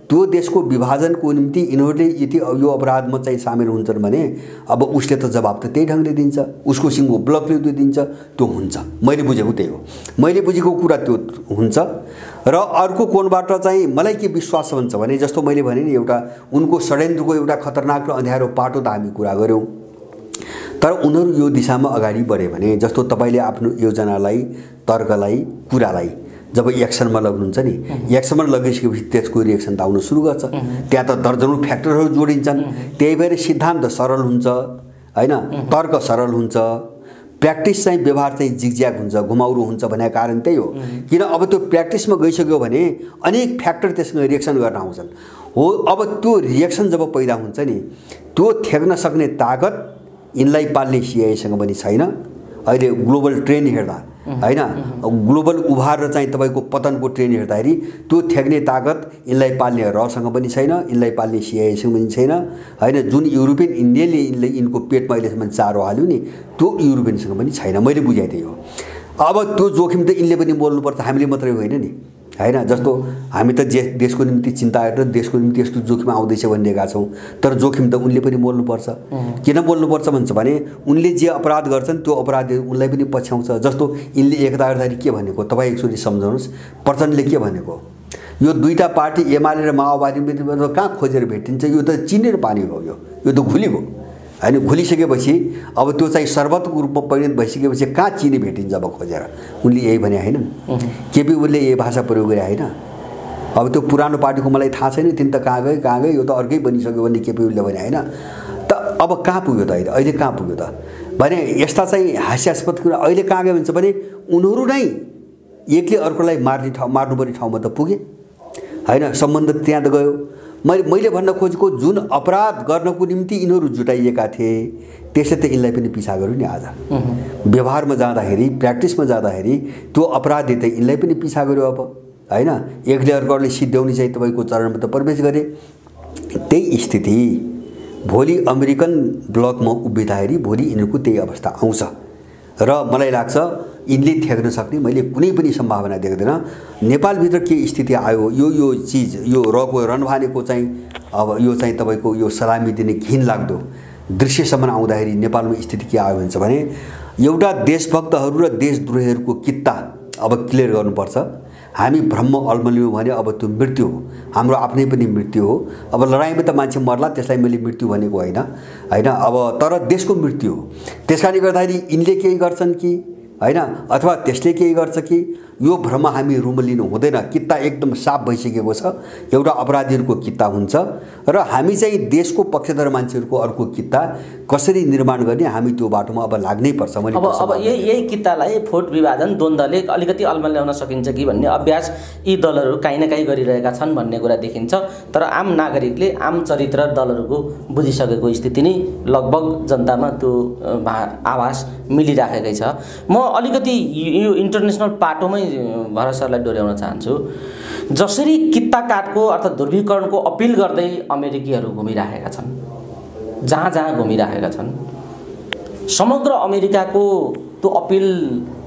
त्यो देशको विभाजनको निम्ति यिनीहरूले यति यो अपराधमा चाहिँ सामेल हुन्छन् भने अब उसले त जवाब त त्यही ढङ्गले दिन्छ, उसको सिङ्गो ब्लकले त्यो दिन्छ, त्यो हुन्छ। मैले बुझेको त्यही हो, मैले बुझेको कुरा त्यो हुन्छ। र अर्को कोणबाट चाहिँ मलाई के विश्वास हुन्छ भने जस्तो मैले भने नि एउटा उनको षड्यन्त्रको एउटा खतरनाक र अँध्यारो पाटो त हामी कुरा गऱ्यौँ, तर उनीहरू यो दिशामा अगाडि बढे भने जस्तो तपाईँले आफ्नो योजनालाई, तर्कलाई, कुरालाई जब एक्सनमा लग्नुहुन्छ नि, एक्सनमा लगिसकेपछि त्यसको रिएक्सन त आउन सुरु गर्छ। त्यहाँ त दर्जनौं फ्याक्टरहरू जोडिन्छन्, त्यही भएर सिद्धान्त सरल हुन्छ हैन, तर्क सरल हुन्छ, प्र्याक्टिस चाहिँ व्यवहार चाहिँ जिगज्याग हुन्छ, घुमाउरो हुन्छ भनेको कारण त्यही हो। किन अब त्यो प्र्याक्टिसमा गइसक्यो भने अनेक फ्याक्टर त्यसमा रिएक्सन गर्न आउँछन् हो। अब त्यो रिएक्सन जब पैदा हुन्छ नि, त्यो थ्याक्न सक्ने ताकत यिनलाई पाल्ने सिआइएसँग पनि छैन। अहिले ग्लोबल ट्रेन्ड हेर्दा हैन, ग्लोबल उभार र चाहिँ तपाईको पतनको ट्रेन्ड हेर्दाखेरि त्यो थ्याक्ने ताकत यिनलाई पाल्ने रसँग पनि छैन, यिनलाई पाल्ने सिआइएसँग पनि छैन हैन। जुन युरोपियन इन्डियनले यिनको पेटमा अहिलेसम्म चारो हाल्यो नि, त्यो युरोपियनसँग पनि छैन। मैले बुझाइ त्यही हो। अब त्यो जोखिम त यिनले पनि बोल्नुपर्छ, हामीले मात्रै होइन नि हैन। जस्तो हामी त देशको निम्ति चिन्ता गरेर देशको निम्ति यस्तो जोखिम आउँदैछ भनिरहेका छौँ, तर जोखिम त उनले पनि बोल्नुपर्छ। किन बोल्नुपर्छ भन्छ भने उनले जे अपराध गर्छन् त्यो अपराध उनलाई पनि पछ्याउँछ। जस्तो यिनले एकता गर्दाखेरि के भनेको तपाईँ एकचोटि सम्झाउनुहोस्, प्रचण्डले के भनेको, यो दुईटा पार्टी एमाले र माओवादी कहाँ खोजेर भेटिन्छ, यो त चिनेर पानी हो, यो त घुलिगयो हैन। घुलिसकेपछि अब त्यो चाहिँ शरबतको रूपमा परिणत भइसकेपछि कहाँ चिनी भेटिन्छ अब खोजेर, उनले यही भने हैन। केपी ओलीले यही भाषा प्रयोग गरे हैन। अब त्यो पुरानो पार्टीको मलाई थाहा छैन, तिन त कहाँ गए, यो त अर्कै बनिसक्यो भन्ने केपी ओलीले भने हैन। त अब कहाँ पुग्यो त अहिले कहाँ पुग्यो त भने यस्ता चाहिँ हास्यास्पद कुरा अहिले कहाँ गयो भन्छ भने उनीहरू नै एकले अर्कोलाई मार्नुपर्ने ठाउँमा त पुगे हैन। सम्बन्ध त्यहाँ त गयो। मैले भन्न खोजेको जुन अपराध गर्नको निम्ति यिनीहरू जुटाइएका थिए त्यसले त यिनलाई पनि पिछा गर्यो नि। आज व्यवहारमा जाँदाखेरि, प्र्याक्टिसमा जाँदाखेरि त्यो अपराधी त यिनलाई पनि पिछा गर्यो अब हैन। एकले अर्कोले सिद्ध्याउने चाहिँ तपाईँको चरणमा त प्रवेश गरे। त्यही स्थिति भोलि अमेरिकन ब्लकमा उभिँदाखेरि भोलि यिनीहरूको त्यही अवस्था आउँछ र मलाई लाग्छ यिनले थ्याक्न सक्ने मैले कुनै पनि सम्भावना देख्दैन। नेपालभित्र के स्थिति आयो, यो चिज, यो रणभानेको चाहिँ अब यो चाहिँ तपाईँको यो सलामी दिने घिन लाग्दो दृश्यसम्म आउँदाखेरि नेपालमा स्थिति के आयो भन्छ भने एउटा देशभक्तहरू र देशद्रोहीहरूको कित्ता अब क्लियर गर्नुपर्छ। हामी भ्रममा अल्मलियौँ भने अब त्यो मृत्यु हो, हाम्रो आफ्नै पनि मृत्यु हो। अब लडाइँमा त मान्छे मर्ला, त्यसलाई मैले मृत्यु भनेको होइन हैन। अब तर देशको मृत्यु हो। त्यसकारणले गर्दाखेरि यिनले केही गर्छन् कि हैन, अथवा त्यसले केही गर्छ कि यो भ्रम हामी रुमलिनु हुँदैन। कित्ता एकदम साफ भइसकेको छ, एउटा अपराधीहरूको कित्ता हुन्छ र हामी चाहिँ देशको पक्षधर मान्छेहरूको अर्को कित्ता कसरी निर्माण गर्ने, हामी त्यो बाटोमा अब लाग्नै पर्छ। मैले अब यही कित्तालाई फोट विभाजन द्वन्द्वले अलिकति अल्मल्याउन सकिन्छ कि भन्ने अभ्यास यी दलहरू काहीँ न काहीँ गरिरहेका छन् भन्ने कुरा देखिन्छ। तर आम नागरिकले, आम चरित्र दलहरूको बुझिसकेको स्थिति नै लगभग जनतामा त्यो आभास मिलिराखेकै छ। म अलिकति यो इन्टरनेसनल पाटोमै भरत सरलाई डोर्याउन चाहन्छु। जसरी कित्ता काटको अर्थात् ध्रुवीकरणको अपिल गर्दै अमेरिकीहरू घुमिराखेका छन्, जहाँ जहाँ घुमिराखेका छन्, समग्र अमेरिकाको त्यो अपिल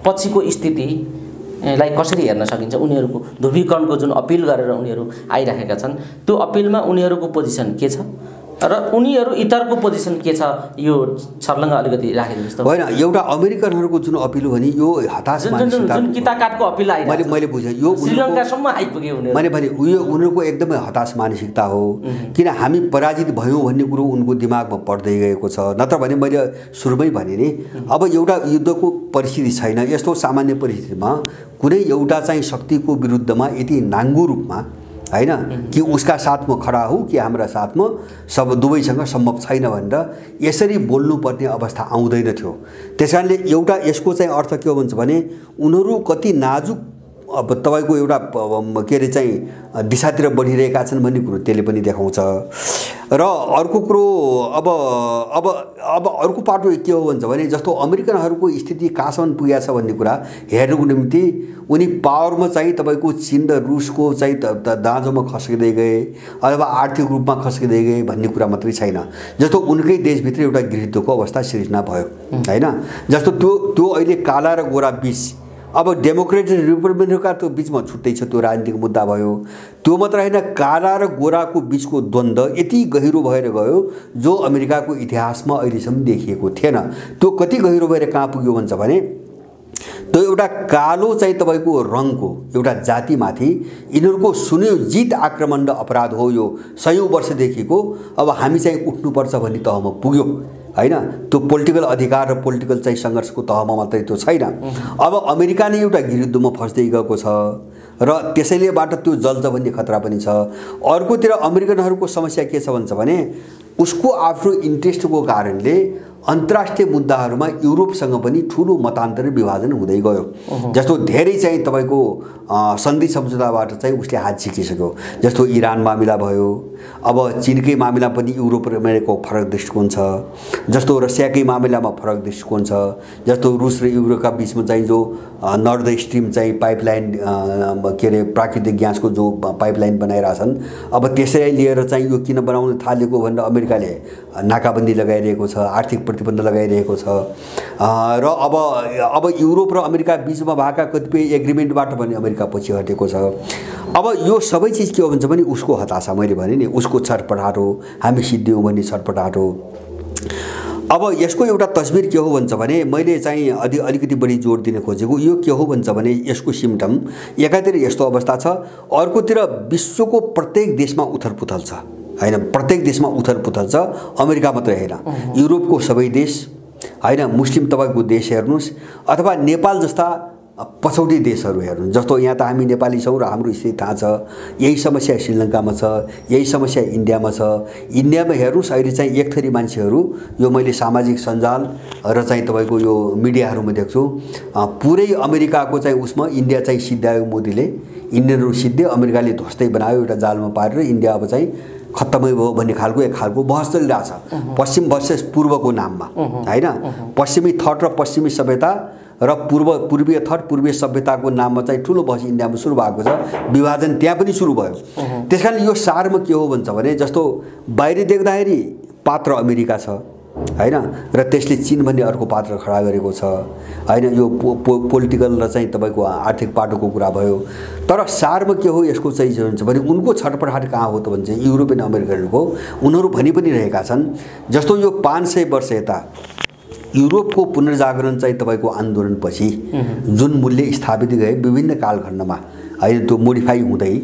पछिको स्थितिलाई कसरी हेर्न सकिन्छ? उनीहरूको ध्रुवीकरणको जुन अपिल गरेर उनीहरू आइराखेका छन् त्यो अपिलमा उनीहरूको पोजिसन के छ र उनीहरू इतरको पोजिसन के छ, यो छर्लङ्ग अलिकति राखिदिनुहोस् त। होइन, एउटा अमेरिकनहरूको जुन अपिल हो भने यो हताश मानसिकता, जुन कित्ता काटको अपिल आइरहेको मैले बुझेँ, यो श्रीलङ्कासम्म आइपुग्यो उनीहरू। मैले भने यो उनीहरूको एकदमै हताश मानसिकता हो। किन हामी पराजित भयौँ भन्ने कुरो उनको दिमागमा पर्दै गएको छ। नत्र भने मैले सुरुमै भने नि अब एउटा युद्धको परिस्थिति छैन। यस्तो सामान्य परिस्थितिमा कुनै एउटा चाहिँ शक्तिको विरुद्धमा यति नाङ्गो रूपमा हैन कि उसका साथमा खडा हो कि हाम्रा साथमा सब दुवैसँग सम्भव छैन भनेर यसरी बोल्नुपर्ने अवस्था आउँदैन थियो। त्यसकारणले एउटा यसको चाहिँ अर्थ के हो भन्छ भने उनीहरू कति नाजुक अब तपाईँको एउटा के अरे चाहिँ दिशातिर बढिरहेका छन् भन्ने कुरो त्यसले पनि देखाउँछ। र अर्को कुरो अब अर्को पाटो के हो भन्छ भने जस्तो अमेरिकनहरूको स्थिति कहाँसम्म पुगेको छ भन्ने कुरा हेर्नुको निम्ति उनी पावरमा चाहिँ तपाईँको चीन र रुसको चाहिँ दाँजोमा खस्किँदै गए अथवा आर्थिक रूपमा खस्किँदै गए भन्ने कुरा मात्रै छैन। जस्तो उनकै देशभित्र एउटा गृहयुद्धको अवस्था सिर्जना भयो हैन। जस्तो त्यो अहिले काला र गोरा बीच अब डेमोक्रेट र रिपब्लिकनका त्यो बिचमा छुट्टै छ, त्यो राजनीतिक मुद्दा भयो। त्यो मात्र होइन, काला र गोराको बिचको द्वन्द्व यति गहिरो भएर गयो जो अमेरिकाको इतिहासमा अहिलेसम्म देखिएको थिएन। त्यो कति गहिरो भएर कहाँ पुग्यो भन्छ भने त्यो एउटा कालो चाहिँ तपाईँको रङको एउटा जातिमाथि यिनीहरूको सुनियोजित आक्रमण र अपराध हो। यो सयौँ वर्षदेखिको अब हामी चाहिँ उठ्नुपर्छ भन्ने तहमा पुग्यो हैन। त्यो पोलिटिकल अधिकार र पोलिटिकल चाहिँ सङ्घर्षको तहमा मात्रै त्यो छैन। अब अमेरिका नै एउटा गिरुद्धमा फस्दै गएको छ र त्यसैले बाट त्यो जल्छ भन्ने खतरा पनि छ। अर्कोतिर अमेरिकनहरूको समस्या के छ भन्छ भने उसको आफ्नो इन्ट्रेस्टको कारणले अन्तर्राष्ट्रिय मुद्दाहरूमा युरोपसँग पनि ठुलो मतान्तर विभाजन हुँदै गयो। जस्तो धेरै चाहिँ तपाईँको सन्धि सम्झौताबाट चाहिँ उसले हात झिकिसक्यो। जस्तो इरान मामिला भयो, अब चीनकै मामिला पनि युरोप र अमेरिकाको फरक दृष्टिकोण छ। जस्तो रसियाकै मामिलामा फरक दृष्टिकोण छ। जस्तो रुस र युरोपका बिचमा चाहिँ जो नर्थ स्ट्रिम चाहिँ पाइपलाइन के अरे प्राकृतिक ग्यासको जो पाइपलाइन बनाइरहेछन्, अब त्यसैलाई लिएर चाहिँ यो किन बनाउन थालेको भनेर अमेरिकाले नाकाबन्दी लगाइरहेको छ, आर्थिक प्रतिबन्ध लगाइरहेको छ। र अब युरोप र अमेरिका बिचमा भएका कतिपय एग्रिमेन्टबाट पनि अमेरिका पछि हटेको छ। अब यो सबै चिज के हो भन्छ भने उसको हताशा, मैले भने नि उसको छटपटाहट हो, हामी सिद्धियौँ भन्ने छटपटाहट हो। अब यसको एउटा तस्बिर के हो भन्छ भने मैले चाहिँ अलिकति बढी जोड दिन खोजेको यो के हो भन्छ भने यसको सिम्टम एकातिर यस्तो अवस्था छ, अर्कोतिर विश्वको प्रत्येक देशमा उथलपुथल छ हैन। प्रत्येक देशमा उथलपुथल छ, अमेरिका मात्रै होइन, युरोपको सबै देश हैन, मुस्लिम तपाईँको देश हेर्नुहोस् अथवा नेपाल जस्ता पछौटे देशहरू हेर्नु। जस्तो यहाँ त हामी नेपाली छौँ र हाम्रो स्थिति थाहा छ। यही समस्या श्रीलङ्कामा छ, यही समस्या इन्डियामा छ। इन्डियामा हेर्नुहोस् अहिले चाहिँ एक थरी मान्छेहरू, यो मैले सामाजिक सञ्जाल र चाहिँ तपाईँको यो मिडियाहरूमा देख्छु, पुरै अमेरिकाको चाहिँ उसमा इन्डिया चाहिँ सिद्धायो मोदीले, इन्डियनहरू सिद्धे, अमेरिकाले ध्वस्तै बनायो एउटा जालमा पारेर इन्डिया अब चाहिँ खत्तमै भयो भन्ने खालको एक खालको बहस चलिरहेछ पश्चिम वर्सेस पूर्वको नाममा हैन। पश्चिमी थट र पश्चिमी सभ्यता र पूर्वीय थट पूर्वीय सभ्यताको नाममा चाहिँ ठुलो बहस इन्डियामा सुरु भएको छ, विभाजन त्यहाँ पनि सुरु भयो। त्यसकारण यो सारमा के हो भन्छ भने जस्तो बाहिर देख्दाखेरि पात्र अमेरिका छ हैन, र त्यसले चीन भन्ने अर्को पात्र खडा गरेको छ हैन। यो पोलिटिकल र चाहिँ तपाईँको आर्थिक पाटोको कुरा भयो। तर सारमा के हो यसको चाहिँ हुन्छ भने उनको छटपटाहट कहाँ हो त भन्छ युरोपियन अमेरिकनहरूको, उनीहरू भनि पनि रहेका छन्। जस्तो यो 500 वर्ष यता युरोपको पुनर्जागरण चाहिँ तपाईँको आन्दोलनपछि जुन मूल्य स्थापित गए विभिन्न कालखण्डमा होइन, त्यो मोडिफाई हुँदै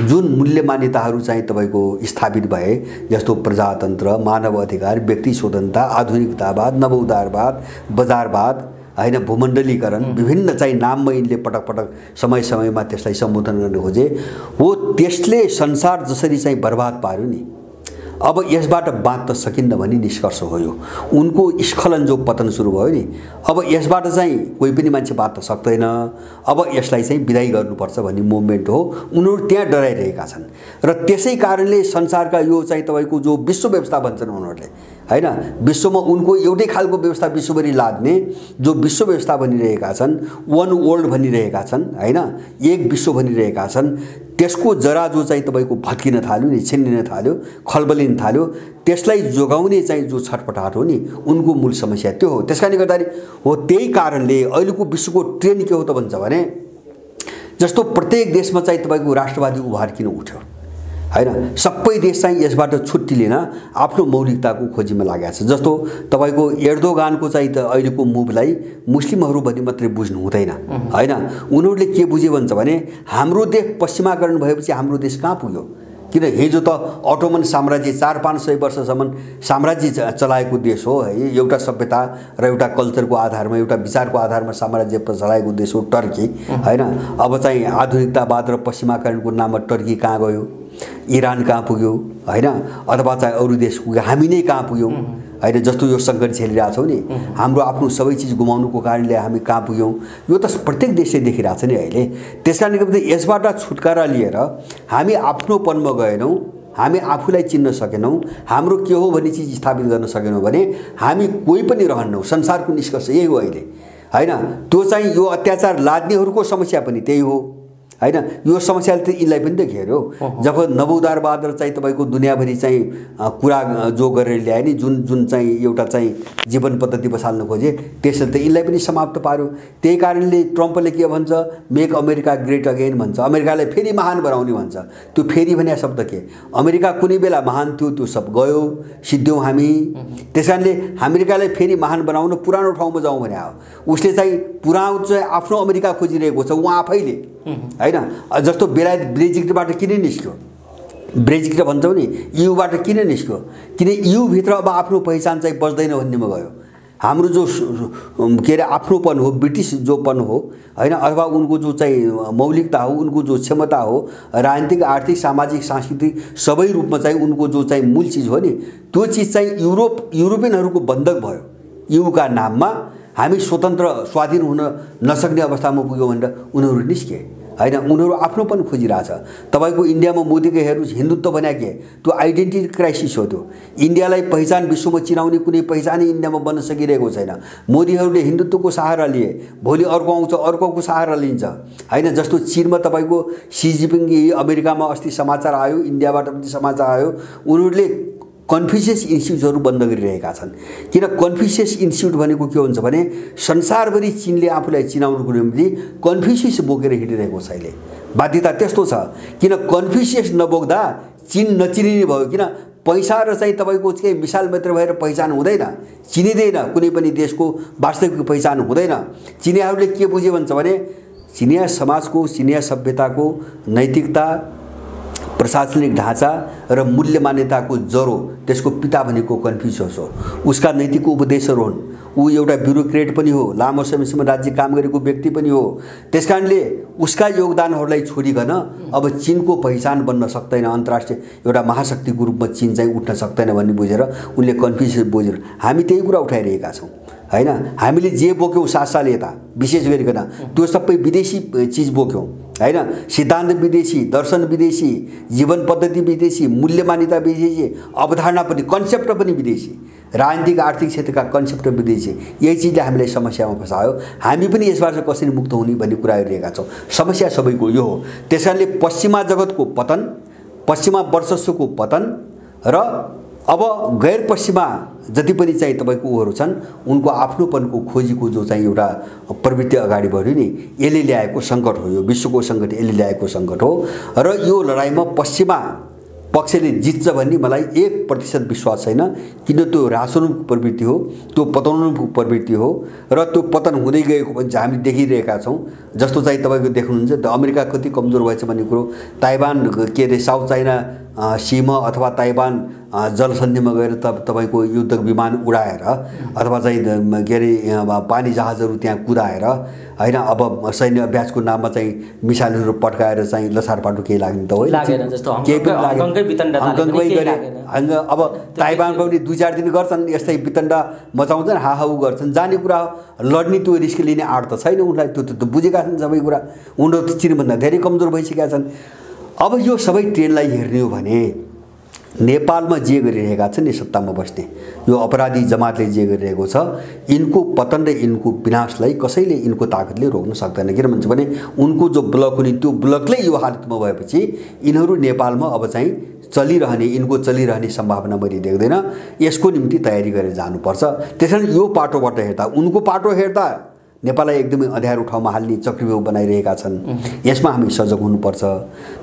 जुन मूल्य मान्यताहरू चाहिँ तपाईँको स्थापित भए, जस्तो प्रजातन्त्र, मानव अधिकार, व्यक्ति स्वतन्त्रता, आधुनिकतावाद, नवउदारवाद, बजारवाद हैन, भूमण्डलीकरण, विभिन्न चाहिँ नाममा यिनले पटक पटक समय समयमा त्यसलाई सम्बोधन गर्न खोजे हो। त्यसले संसार जसरी चाहिँ बर्बाद पार्यो नि, अब यसबाट बाँच्न सकिन्न भन्ने निष्कर्ष हो यो। उनको स्खलन जो पतन सुरु भयो नि, अब यसबाट चाहिँ कोही पनि मान्छे बाँच्न सक्दैन, अब यसलाई चाहिँ विदाई गर्नुपर्छ भन्ने मुभमेन्ट हो। उनीहरू त्यहाँ डराइरहेका छन् र त्यसै कारणले संसारका यो चाहिँ तपाईँको जो विश्व व्यवस्था भन्छन् उनीहरूले हैन, विश्वमा उनको एउटै खालको व्यवस्था विश्वभरि लाद्ने जो विश्व व्यवस्था भनिरहेका छन्, वन वर्ल्ड भनिरहेका छन् हैन, एक विश्व भनिरहेका छन्, त्यसको जरा जो चाहिँ तपाईँको भत्किन थाल्यो नि, छिन्निन थाल्यो, खलबलिन थाल्यो, त्यसलाई जोगाउने चाहिँ जो छटपटाहट हो नि उनको मूल समस्या त्यो हो। त्यसकारणले गर्दाखेरि हो त्यही कारणले अहिलेको विश्वको ट्रेन्ड के हो त भन्छ भने जस्तो प्रत्येक देशमा चाहिँ तपाईँको राष्ट्रवादी उभार किन उठ्यो हैन, सबै देश चाहिँ यसबाट छुट्टी लिन आफ्नो मौलिकताको खोजीमा लागेको छ। जस्तो तपाईँको एर्दोगानको चाहिँ त अहिलेको मुभलाई मुस्लिमहरू भन्ने मात्रै बुझ्नु हुँदैन हैन। उनीहरूले के बुझे भन्छ भने हाम्रो देश पश्चिमाकरण भएपछि हाम्रो देश कहाँ पुग्यो, किन हिजो त अटोमन साम्राज्य 400-500 वर्षसम्म साम्राज्य चलाएको देश हो है, एउटा सभ्यता र एउटा कल्चरको आधारमा, एउटा विचारको आधारमा साम्राज्य चलाएको देश हो टर्की हैन। अब चाहिँ आधुनिकतावाद र पश्चिमाकरणको नाममा टर्की कहाँ गयो, इरान कहाँ पुग्यो हैन, अथवा चाहिँ अरू देश पुग्यो, हामी नै कहाँ पुग्यौँ हैन। जस्तो यो सङ्कट झेलिरहेको छौँ नि, हाम्रो आफ्नो सबै चिज गुमाउनुको कारणले हामी कहाँ पुग्यौँ, यो त प्रत्येक देशले देखिरहेको छ नि अहिले। त्यसकारणले गर्दा यसबाट छुटकारा लिएर हामी आफ्नोपनमा गएनौँ, हामी आफूलाई चिन्न सकेनौँ, हाम्रो के हो भन्ने चिज स्थापित गर्न सकेनौँ भने हामी कोही पनि रहन्नौँ। संसारको निष्कर्ष यही हो अहिले हैन। त्यो चाहिँ यो अत्याचार लाद्नेहरूको समस्या पनि त्यही हो हैन यो समस्याले त यिनलाई पनि त घेर्यो जब नवोदारवाद र चाहिँ तपाईको दुनियाँभरि चाहिँ कुरा जो गरेर ल्याए नि जुन चाहिँ एउटा चाहिँ जीवन पद्धति बसाल्न खोजे त्यसले त यिनलाई पनि समाप्त पार्यो। त्यही कारणले ट्रम्पले के भन्छ, मेक अमेरिका ग्रेट अगेन भन्छ, अमेरिकालाई फेरि महान बनाउने भन्छ। त्यो फेरि भन्ने शब्द के, अमेरिका कुनै बेला महान थियो, त्यो सब गयो, सिद्ध्यौँ हामी। त्यसकारणले अमेरिकालाई फेरि महान बनाउन पुरानो ठाउँमा जाउँ भने हो। उसले चाहिँ पुरानो चाहिँ आफ्नो अमेरिका खोजिरहेको छ उहाँ आफैले, हैन। जस्तो बेलायत ब्रेक्जिटबाट किन निस्क्यो, ब्रेक्जिट भन्छौँ नि, ईयूबाट किन निस्क्यो, किन ईयूभित्र अब आफ्नो पहिचान चाहिँ बच्दैन भन्नेमा गयो। हाम्रो जो के अरे आफ्नोपन हो, ब्रिटिस जोपन हो, हैन, अथवा उनको जो चाहिँ मौलिकता हो, उनको जो क्षमता हो, राजनीतिक आर्थिक सामाजिक सांस्कृतिक सबै रूपमा चाहिँ उनको जो चाहिँ मूल चिज हो नि, त्यो चिज चाहिँ युरोपियनहरूको बन्धक भयो। ईयूका नाममा हामी स्वतन्त्र स्वाधीन हुन नसक्ने अवस्थामा पुग्यो भनेर उनीहरू निस्के, हैन। उनीहरू आफ्नोपन खोजिरहेछ। तपाईको इन्डियामा मोदीको हेर्नुहोस्, हिन्दुत्व भन्या के, त्यो आइडेन्टिटी क्राइसिस हो। त्यो इन्डियालाई पहिचान विश्वमा चिनाउने कुनै पहिचानै इन्डियामा बन्न सकिरहेको छैन। मोदीहरूले हिन्दुत्वको सहारा लिए, भोलि अर्को आउँछ अर्कोको सहारा लिन्छ, हैन। जस्तो चीनमा तपाईको सी जिनपिङ अमेरिकामा अस्ति समाचार आयो, इन्डियाबाट पनि समाचार आयो, उनीहरूले कन्फ्युसियस इन्स्टिट्युटहरू बन्द गरिरहेका छन्। किन कन्फ्युसियस इन्स्टिट्युट भनेको के हुन्छ भने संसारभरि चीनले आफूलाई चिनाउनुको निम्ति कन्फ्युसियस बोकेर हिँडिरहेको छ अहिले। बाध्यता त्यस्तो छ, किन कन्फ्युसियस नबोक्दा चीन नचिनिने भयो। किन पैसा र चाहिँ तपाईको के मिसाल मात्र भएर पहिचान हुँदैन, चिनिँदैन, कुनै पनि देशको वास्तविक पहिचान हुँदैन। चिनियाहरूले के बुझे भन्छ भने चिनिया समाजको, चिनिया सभ्यताको नैतिकता, प्रशासनिक ढाँचा र मूल्य मान्यताको जरो त्यसको पिता भनेको कन्फ्युसियस हो। उसका नैतिक उपदेशहरू हुन्। ऊ एउटा ब्युरोक्रेट पनि हो, लामो समयसम्म राज्य काम गरेको व्यक्ति पनि हो। त्यसकारणले उसका योगदानहरूलाई छोडिकन अब चीनको पहिचान बन्न सक्दैन, अन्तर्राष्ट्रिय एउटा महाशक्तिको रूपमा चीन चाहिँ उठ्न सक्दैन भन्ने बुझेर उनले कन्फ्युसियस बुझेर हामी त्यही कुरा उठाइरहेका छौँ, हैन। हामीले जे बोक्यौँ 7 साल यता विशेष गरिकन त्यो सबै विदेशी चिज बोक्यौँ, हैन। सिद्धान्त विदेशी, दर्शन विदेशी, जीवन पद्धति विदेशी, मूल्य मान्यता विदेशी, अवधारणा पनि, कन्सेप्ट पनि विदेशी, राजनीतिक आर्थिक क्षेत्रका कन्सेप्ट विदेशी। यही चिजले हामीलाई समस्यामा फसायो। हामी पनि यसबाट कसरी मुक्त हुने भन्ने कुरा गरिरहेका छौँ। समस्या सबैको यो हो। त्यसकारणले पश्चिमा जगतको पतन, पश्चिमा वर्चस्वको पतन र अब गैर पश्चिमा जति पनि चाहिँ तपाईको उहरू छन् उनको आफ्नोपनको खोजीको जो चाहिँ एउटा प्रवृत्ति अगाडि बढ्यो नि, यसले ल्याएको सङ्कट हो। यो विश्वको सङ्कट यसले ल्याएको सङ्कट हो र यो लडाइँमा पश्चिमा पक्षले जित्छ भन्ने मलाई 1% विश्वास छैन। किन त्यो रासोन्मुख प्रवृत्ति हो, त्यो पतनोन्मुख प्रवृत्ति हो र त्यो पतन हुँदै गएको पनि हामी देखिरहेका छौँ। जस्तो चाहिँ तपाईँको देख्नुहुन्छ त अमेरिका कति कमजोर भएछ भन्ने कुरो, ताइवान के अरे साउथ चाइना सीमा अथवा ताइवान जलसन्धिमा गएर तपाईको युद्ध विमान उडाएर अथवा चाहिँ के अरे पानी जहाजहरू त्यहाँ कुदाएर, हैन, अब सैन्य अभ्यासको नाममा चाहिँ मिसाइलहरू पड्काएर चाहिँ लसारपाटो केही लाग्ने त होइन, केही पनि लागेन। अब ताइवानको पनि 2-4 दिन गर्छन् यस्तै वितण्डा मचाउँछन्, हाहाउ गर्छन्, जाने कुरा लड्ने त्यो रिस्क लिने आँट त छैन उनलाई। त्यो बुझेका छन् सबै कुरा। उनीहरू त चीनभन्दा धेरै कमजोर भइसकेका छन्। अब यो सबै ट्रेन्डलाई हेर्ने हो भने नेपालमा जे गरिरहेका छन् नि सत्तामा बस्ने यो अपराधी जमातले जे गरिरहेको छ, यिनको पतन र यिनको विनाशलाई कसैले यिनको ताकतले रोक्न सक्दैन। किन भन्छ भने उनको जो ब्लक हुने त्यो ब्लकले यो हालतमा भएपछि यिनीहरू नेपालमा अब चाहिँ चलिरहने, यिनको चलिरहने सम्भावना मैले देख्दैन। यसको निम्ति तयारी गरेर जानुपर्छ। त्यसैले यो पाटोबाट हेर्दा उनको पाटो हेर्दा नेपाललाई एकदमै अँध्यारो ठाउँमा हाल्ने चक्रव्यूह बनाइरहेका छन्। यसमा हामी सजग हुनुपर्छ।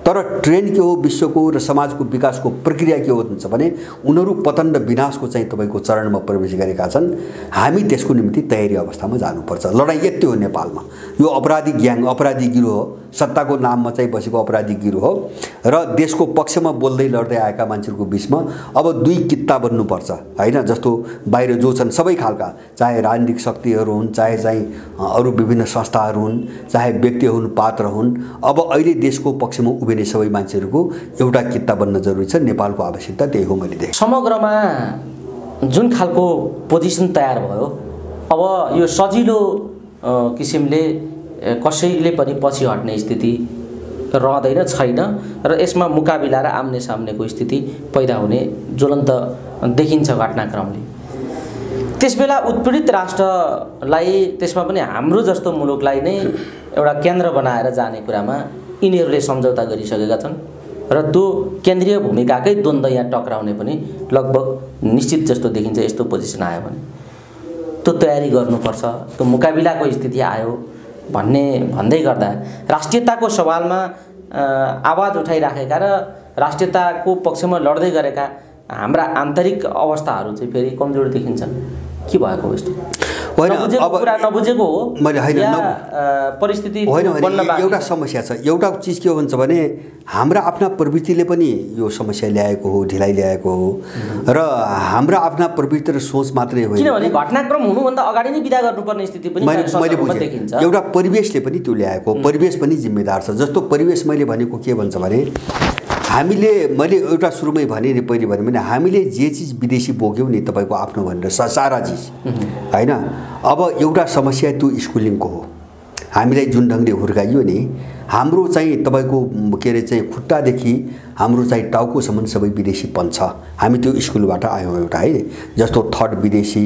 तर ट्रेन्ड के हो, विश्वको र समाजको विकासको प्रक्रिया के हो भन्छ भने उनीहरू पतन र विनाशको चाहिँ तपाईँको चरणमा प्रवेश गरेका छन्। हामी त्यसको निम्ति तयारी अवस्थामा जानुपर्छ। लडाइँ यति हो नेपालमा, यो अपराधी ग्याङ, अपराधी गिरोह हो, सत्ताको नाममा चाहिँ बसेको अपराधी गिरोह हो र देशको पक्षमा बोल्दै लड्दै आएका मान्छेहरूको बिचमा अब 2 कित्ता बन्नुपर्छ, हैन। जस्तो बाहिर जो छन् सबै खालका, चाहे राजनीतिक शक्तिहरू हुन्, चाहे चाहिँ अरू विभिन्न संस्थाहरू हुन्, चाहे व्यक्ति हुन्, पात्र हुन्, अब अहिले देशको पक्षमा उभिने सबै मान्छेहरूको एउटा कित्ता बन्न जरुरी छ। नेपालको आवश्यकता त्यही हो मैले देखेँ। समग्रमा जुन खालको पोजिसन तयार भयो, अब यो सजिलो किसिमले कसैले पनि पछि हट्ने स्थिति रहँदैन, छैन र यसमा मुकाबिला र आम्ने सामनेको स्थिति पैदा हुने ज्वलन्त देखिन्छ घटनाक्रमले। त्यसबेला उत्पीडित राष्ट्रलाई, त्यसमा पनि हाम्रो जस्तो मुलुकलाई नै एउटा केन्द्र बनाएर जाने कुरामा यिनीहरूले सम्झौता गरिसकेका छन् र त्यो केन्द्रीय भूमिकाकै द्वन्द्व यहाँ टक्राउने पनि लगभग निश्चित जस्तो देखिन्छ। यस्तो पोजिसन आयो भने त्यो तयारी गर्नुपर्छ, त्यो मुकाबिलाको स्थिति आयो भन्दै गर्दा राष्ट्रियताको सवालमा आवाज उठाइराखेका र राष्ट्रियताको पक्षमा लड्दै गरेका हाम्रा आन्तरिक अवस्थाहरू चाहिँ फेरि कमजोर देखिन्छन्। के भएको यस्तो कुरा नबुझेको हो परिस्थिति एउटा समस्या छ। एउटा चिज के भन्छ भने हाम्रा आफ्ना प्रवृत्तिले पनि यो समस्या ल्याएको हो, ढिलाइ ल्याएको हो र हाम्रा आफ्ना प्रवृत्ति र सोच मात्रै होइन, किनभने घटनाक्रम हुनुभन्दा अगाडि नै विदा गर्नुपर्ने स्थिति पनि मैले बुझेँ। एउटा परिवेशले पनि त्यो ल्याएको, परिवेश पनि जिम्मेदार छ। जस्तो परिवेश मैले भनेको के भन्छ भने मैले एउटा सुरुमै भने नि पहिले भने हामीले जे चिज विदेशी बोक्यौँ नि तपाईँको आफ्नो भनेर सारा चिज होइन। अब एउटा समस्या त्यो स्कुलिङको हो। हामीलाई जुन ढङ्गले हुर्काइयो नि, हाम्रो चाहिँ तपाईँको के अरे चाहिँ खुट्टादेखि हाम्रो चाहिँ टाउकोसम्म सबै विदेशीपन छ। हामी त्यो स्कुलबाट आयौँ एउटा है। जस्तो थट विदेशी,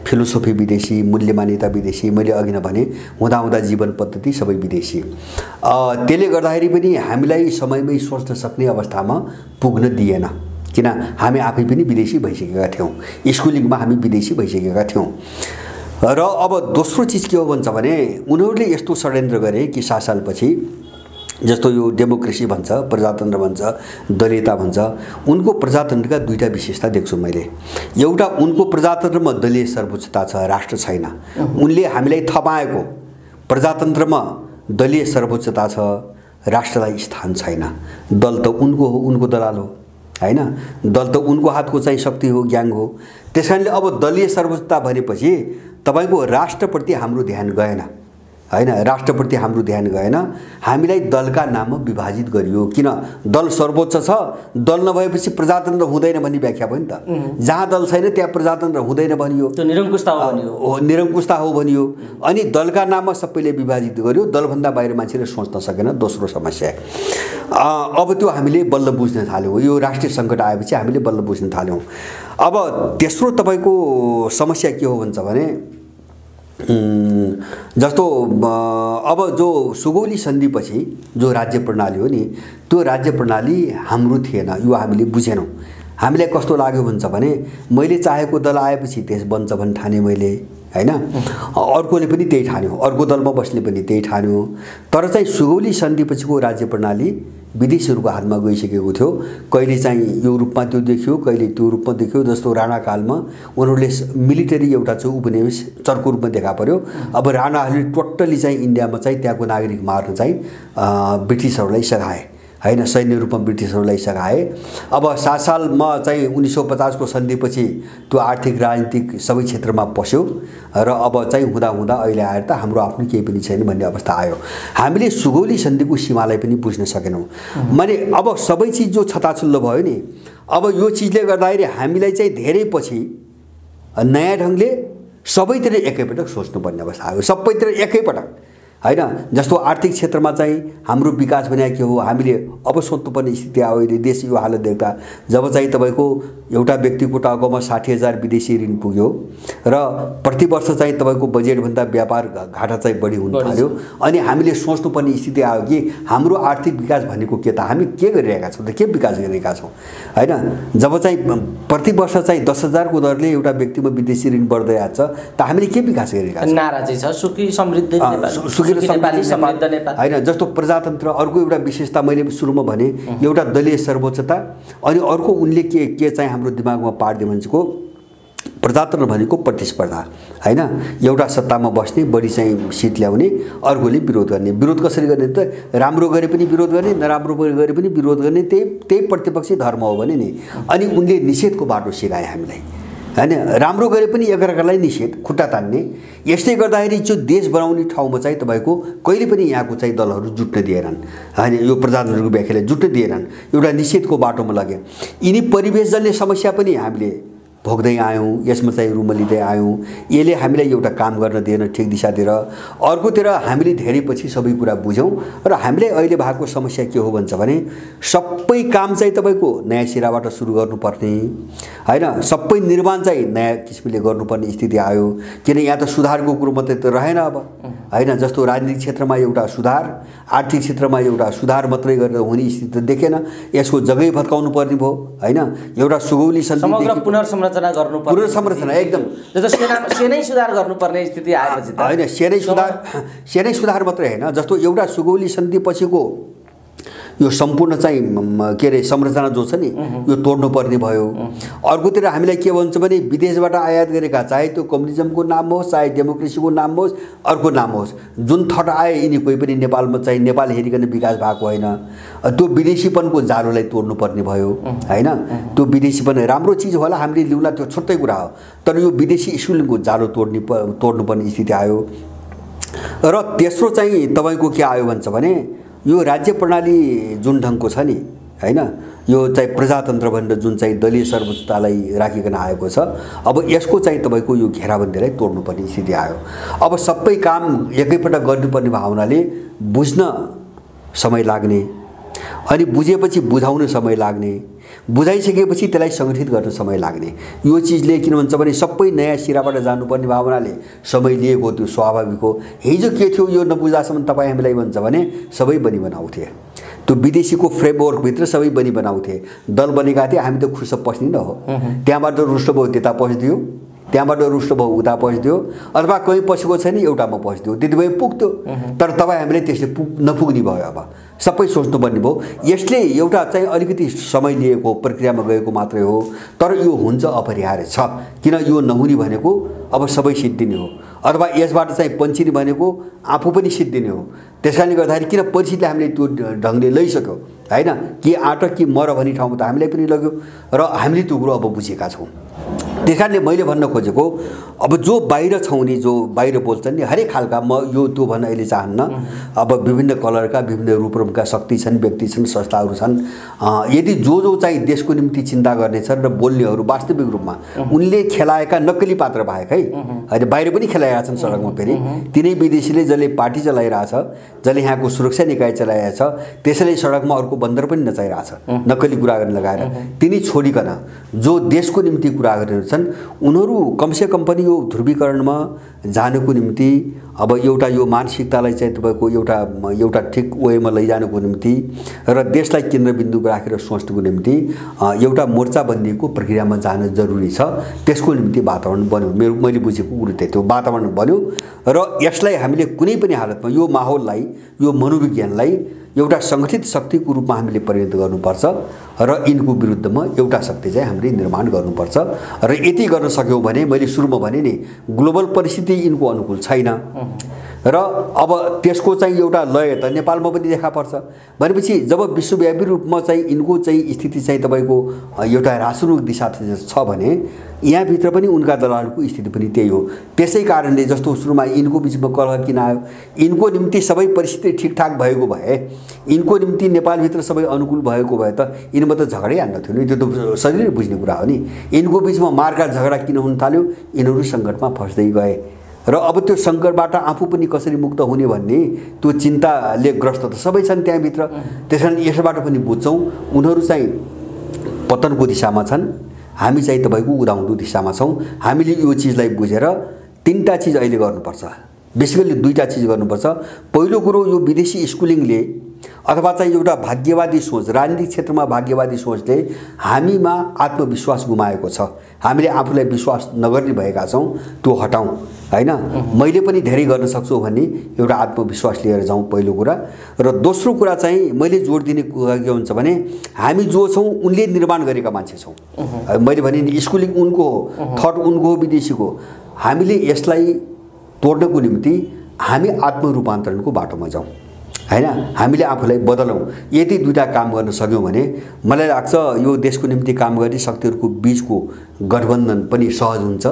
फिलोसोफी विदेशी, मूल्य मान्यता विदेशी, मैले अघि नै भने हुँदा जीवन पद्धति सबै विदेशी। त्यसले गर्दाखेरि पनि हामीलाई समयमै सोच्न सक्ने अवस्थामा पुग्न दिएन, किन हामी आफै पनि विदेशी भइसकेका थियौँ। स्कुलिङमा हामी विदेशी भइसकेका थियौँ। र अब दोस्रो चिज के हो भन्छ भने उनीहरूले यस्तो षड्यन्त्र गरे कि 7 सालपछि जस्तो यो डेमोक्रेसी भन्छ, प्रजातन्त्र भन्छ, दलीयता भन्छ, उनको प्रजातन्त्रका दुईटा विशेषता देख्छु मैले। एउटा उनको प्रजातन्त्रमा दलीय सर्वोच्चता छ, राष्ट्र छैन। उनले हामीलाई थपाएको प्रजातन्त्रमा दलीय सर्वोच्चता छ, राष्ट्रलाई स्थान छैन। दल त उनको हो, उनको दलाल हो हैन। दल त उनको हातको चाहिँ शक्ति हो, ज्ञान हो। त्यसकारणले अब दलीय सर्वोच्चता भनेपछि तपाईको राष्ट्रप्रति हाम्रो ध्यान गएन हैन, राष्ट्रप्रति हाम्रो ध्यान गएन। हामीलाई दलका नाममा विभाजित गरियो। किन दल सर्वोच्च छ, दल नभएपछि प्रजातन्त्र हुँदैन भन्ने व्याख्या भयो नि त। जहाँ दल छैन त्यहाँ प्रजातन्त्र हुँदैन भनियो, त्यो निरङ्कुशता हो भनियो, निरङ्कुशता हो भनियो। अनि दलका नाममा सबैले विभाजित गर्यो, दलभन्दा बाहिर मान्छेले सोच्न सकेन। दोस्रो समस्या अब त्यो हामीले बल्ल बुझ्न थाल्यौँ। यो राष्ट्रिय सङ्कट आएपछि हामीले बल्ल बुझ्न थाल्यौँ। अब तेस्रो तपाईँको समस्या के हो भन्छ भने जस्तो अब जो सुगौली सन्धिपछि जो राज्य प्रणाली हो नि, त्यो राज्य प्रणाली हाम्रो थिएन। यो हामीले बुझेनौँ। हामीलाई कस्तो लाग्यो भन्छ भने मैले चाहेको दल आएपछि त्यस बन्छ भन्ने ठाने मैले हैन, अर्कोले पनि त्यही ठान्यो, अर्को दलमा बस्ने पनि त्यही ठान्यो। तर चाहिँ सुगौली सन्धिपछिको राज्य प्रणाली विदेशीहरूको हातमा गइसकेको थियो। कहिले चाहिँ यो रूपमा त्यो देखियो, कहिले त्यो रूपमा देखियो। जस्तो राणाकालमा उनीहरूले मिलिटरी एउटा चाहिँ उपनिवेश चर्को रूपमा देखा पर्यो। अब राणाहरूले टोटली चाहिँ इन्डियामा चाहिँ त्यहाँको नागरिक मार्न चाहिँ ब्रिटिसहरूलाई सघाए हैन, सैन्य रूपमा ब्रिटिसहरूलाई सघाए। अब 7 सालमा चाहिँ 1950 को सन्धिपछि त्यो आर्थिक राजनीतिक सबै क्षेत्रमा पस्यो र अब चाहिँ हुँदा अहिले आएर त हाम्रो आफ्नो केही पनि छैन भन्ने अवस्था आयो। हामीले सुगौली सन्धिको सीमालाई पनि बुझ्न सकेनौँ। माने अब सबै चिज जो छताछुल्लो भयो नि, अब यो चिजले गर्दाखेरि हामीलाई चाहिँ धेरै पछि नयाँ ढङ्गले सबैतिर एकैपटक सोच्नुपर्ने अवस्था आयो, सबैतिर एकैपटक हैन। जस्तो आर्थिक क्षेत्रमा चाहिँ हाम्रो विकास भने के हो, हामीले अब सोच्नुपर्ने स्थिति आयो। अहिले देश यो हालत देख्दा जब चाहिँ तपाईँको एउटा व्यक्तिको टाउकोमा 60,000 विदेशी ऋण पुग्यो र प्रति वर्ष चाहिँ तपाईँको बजेटभन्दा व्यापार घाटा चाहिँ बढी हुन थाल्यो। अनि हामीले सोच्नुपर्ने स्थिति आयो कि हाम्रो आर्थिक विकास भनेको के त, हामी के गरिरहेका छौँ त, के विकास गरिरहेका छौँ हैन। जब चाहिँ प्रति वर्ष चाहिँ 10,000 को दरले एउटा व्यक्तिमा विदेशी ऋण बढ्दै आएको छ त हामीले के विकास गरिरहेका छौँ। नारा चाहिँ छ सुखी समृद्ध नेपाल हैन। जस्तो प्रजातन्त्र अर्को एउटा विशेषता मैले सुरुमा भने एउटा दलीय सर्वोच्चता, अनि अर्को उनले के चाहिँ हाम्रो दिमागमा पार्दियो भनेको प्रजातन्त्र भनेको प्रतिस्पर्धा हैन। एउटा सत्तामा बस्ने, बढी चाहिँ सिट ल्याउने, अर्कोले विरोध गर्ने। विरोध कसरी गर्ने त, राम्रो गरे पनि विरोध गर्ने, नराम्रो गरे पनि विरोध गर्ने, त्यही प्रतिपक्षी धर्म हो भने नि। अनि उनले निषेधको बाटो सिकाए हामीलाई हैन। राम्रो गरे पनि एकअर्कालाई निषेध, खुट्टा तान्ने। यसले गर्दाखेरि जो देश बनाउने ठाउँमा चाहिँ तपाईँको कहिले पनि यहाँको चाहिँ दलहरू जुट्न दिएनन् हैन। यो प्रजातन्त्रको व्याख्याले जुट्न दिएनन्, एउटा निषेधको बाटोमा लगे। यिनी परिवेशजन्य समस्या पनि हामीले भोग्दै आयौँ, यसमा चाहिँ रुम लिँदै आयौँ। यसले हामीलाई एउटा काम गर्न दिएन ठिक दिशातिर। अर्कोतिर हामीले धेरै पछि सबै कुरा बुझ्यौँ र हामीले अहिले भएको समस्या के हो भन्छ भने सबै काम चाहिँ तपाईँको नयाँ सिराबाट सुरु गर्नुपर्ने होइन, सबै निर्माण चाहिँ नयाँ किसिमले गर्नुपर्ने स्थिति आयो। किन यहाँ त सुधारको कुरो मात्रै त रहेन अब होइन। जस्तो राजनीतिक क्षेत्रमा एउटा सुधार, आर्थिक क्षेत्रमा एउटा सुधार मात्रै गरेर हुने स्थिति त देखेन। यसको जग्गै भत्काउनु पर्ने भयो होइन। एउटा सुगौली समग्र पुनर्संरचना गर्नुपर्ने, पुनर्संरचना एकदम सेनै सुधार गर्नुपर्ने स्थिति आएपछि त होइन। सेनै सुधार मात्रै होइन, जस्तो एउटा सुगौली सन्धि पछिको यो सम्पूर्ण चाहिँ के अरे संरचना जो छ नि यो तोड्नु पर्ने भयो। अर्कोतिर हामीलाई के भन्छ भने विदेशबाट आयात गरेका, चाहे त्यो कम्युनिजमको नाम होस्, चाहे डेमोक्रेसीको नाम होस्, अर्को नाम होस्, जुन थट आए यिनी कोही पनि नेपालमा चाहिँ नेपाल हेरिकन विकास भएको होइन। त्यो विदेशीपनको जालोलाई तोड्नु पर्ने भयो होइन। त्यो विदेशीपन राम्रो चिज होला, हामीले लिउँला, त्यो छुट्टै कुरा हो। तर यो विदेशी स्कुलिङको जालो तोड्नुपर्ने स्थिति आयो। र तेस्रो चाहिँ तपाईँको के आयो भन्छ भने यो राज्य प्रणाली जुन ढङ्गको छ नि होइन, यो चाहिँ प्रजातन्त्र भनेर जुन चाहिँ दलीय सर्वोच्चतालाई राखिकन आएको छ, अब यसको चाहिँ तपाईँको यो घेराबन्दीलाई तोड्नुपर्ने स्थिति आयो। अब सबै काम एकैपल्ट गर्नुपर्ने भावनाले बुझ्न समय लाग्ने, अनि बुझेपछि बुझाउन समय लाग्ने, बुझाइसकेपछि त्यसलाई सङ्गठित गर्न समय लाग्ने। यो चिजले किन भन्छ भने सबै नयाँ सिराबाट जानुपर्ने भावनाले समय लिएको, त्यो स्वाभाविक हो। हिजो के थियो यो नबुझासम्म तपाईँ हामीलाई भन्छ भने सबै बनी बनाउँथे, त्यो विदेशीको फ्रेमवर्कभित्र सबै बनी बनाउँथे। दल बनेका थिए, हामी त खुस पस्ने न हो। त्यहाँबाट रुष्ट भयो त्यता पस्दियो, त्यहाँबाट रुष्ट भयो उता पस्दियो, अथवा कहीँ पसेको छैन एउटामा पस्दियो, त्यति भए पुग्थ्यो। तर तपाईँ हामीले त्यसले नपुग्ने भयो। अब सबै सोच्नुपर्ने भयो। यसले एउटा चाहिँ अलिकति समय लिएको प्रक्रियामा गएको मात्रै हो, तर यो हुन्छ अपरिहार्य छ। किन यो नहुने भनेको अब सबै सिद्धिने हो, अथवा यसबाट चाहिँ पन्छिने भनेको आफू पनि सिद्धिने हो। त्यस कारणले गर्दाखेरि किन परिस्थितिले हामीले त्यो ढङ्गले लैसक्यो होइन, कि आँट कि मर भन्ने ठाउँमा त हामीलाई पनि लग्यो र हामीले त्यो कुरो अब बुझेका छौँ। त्यस कारणले मैले भन्न खोजेको अब जो बाहिर छौँ नि, जो बाहिर बोल्छन् नि हरेक खालका, म यो त्यो भन्न अहिले चाहन्न। अब विभिन्न कलरका, विभिन्न रूपका शक्ति छन्, व्यक्ति छन्, संस्थाहरू छन्। यदि जो चाहिँ देशको निम्ति चिन्ता गर्नेछन् र बोल्नेहरू वास्तविक रूपमा उनले खेलाएका नक्कली पात्र बाहेक है होइन, बाहिर पनि खेलाएका छन् सडकमा, फेरि तिनै विदेशीले जसले पार्टी चलाइरहेछ, जसले यहाँको सुरक्षा निकाय चलाइरहेछ, त्यसैले सडकमा अर्को बन्दर पनि नचाइरहेछ नक्कली कुरा गर्न लगाएर। तिनी छोडिकन जो देशको निम्ति कुरा गरेर छन् उनीहरू कमसे कम पनि यो ध्रुवीकरणमा जानको निम्ति, अब एउटा यो मानसिकतालाई चाहिँ तपाईँको एउटा ठिक वेमा लैजानुको निम्ति र देशलाई केन्द्रबिन्दुमा राखेर सोच्नुको निम्ति एउटा मोर्चाबन्दीको प्रक्रियामा जान जरुरी छ। त्यसको निम्ति वातावरण बन्यो। मैले बुझेको कुरो त्यही त्यो वातावरण बन्यो र यसलाई हामीले कुनै पनि हालतमा यो माहौललाई, यो मनोविज्ञानलाई एउटा सङ्गठित शक्तिको रूपमा हामीले परिणत गर्नुपर्छ र यिनको विरुद्धमा एउटा शक्ति चाहिँ हामीले निर्माण गर्नुपर्छ। र यति गर्न सक्यौँ भने मैले सुरुमा भने नि ग्लोबल परिस्थिति यिनको अनुकूल छैन र अब त्यसको चाहिँ एउटा लय त नेपालमा पनि देखा पर्छ। भनेपछि जब विश्वव्यापी रूपमा चाहिँ यिनको चाहिँ स्थिति चाहिँ तपाईँको एउटा ह्रासरूप दिशा छ भने यहाँभित्र पनि उनका दलालको स्थिति पनि त्यही हो। त्यसै कारणले जस्तो सुरुमा यिनको बिचमा कलह किन आयो, यिनको निम्ति सबै परिस्थिति ठिकठाक भएको भए, यिनको निम्ति नेपालभित्र सबै अनुकूल भएको भए त यिनमा त झगडै हान्न थियो नि, त्यो त सजिलै बुझ्ने कुरा हो नि। यिनको बिचमा मारकाट झगडा किन हुन थाल्यो, यिनीहरू सङ्कटमा फस्दै गए र अब त्यो सङ्कटबाट आफू पनि कसरी मुक्त हुने भन्ने त्यो चिन्ताले ग्रस्त त सबै छन् त्यहाँभित्र। त्यसकारण यसबाट पनि बुझ्छौँ उनीहरू चाहिँ पतनको दिशामा छन्, हामी चाहिँ तपाईँको उदाउँदो दिशामा छौँ। हामीले यो चिजलाई बुझेर तीनटा चिज अहिले गर्नुपर्छ, बेसिकली दुईटा चिज गर्नुपर्छ। पहिलो कुरो यो विदेशी स्कुलिङले अथवा चाहिँ एउटा भाग्यवादी सोच, राजनीतिक क्षेत्रमा भाग्यवादी सोचले हामीमा आत्मविश्वास गुमाएको छ। हामीले आफूलाई विश्वास नगर्ने भएका छौँ, त्यो हटाउँ होइन। मैले पनि धेरै गर्न सक्छु भन्ने एउटा आत्मविश्वास लिएर जाउँ पहिलो कुरा। र दोस्रो कुरा चाहिँ मैले जोड दिने कुरा के हुन्छ भने हामी जो छौँ उनले निर्माण गरेका मान्छे छौँ। मैले भने नि स्कुलिङ उनको हो, थट उनको हो, विदेशीको। हामीले यसलाई तोड्नको निम्ति हामी आत्मरूपान्तरणको बाटोमा जाउँ होइन, हामीले आफूलाई बदलौँ। यदि दुईटा काम गर्न सक्यौँ भने मलाई लाग्छ यो देशको निम्ति काम गर्ने शक्तिहरूको बिचको गठबन्धन पनि सहज हुन्छ,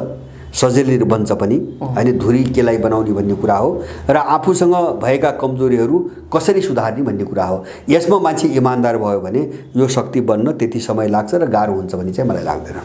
सजिलै बन्छ पनि होइन। धुरी केलाई बनाउने भन्ने कुरा हो र आफूसँग भएका कमजोरीहरू कसरी सुधार्ने भन्ने कुरा हो। यसमा मान्छे इमान्दार भयो भने यो शक्ति बन्न त्यति समय लाग्छ र गाह्रो हुन्छ भन्ने चाहिँ मलाई लाग्दैन।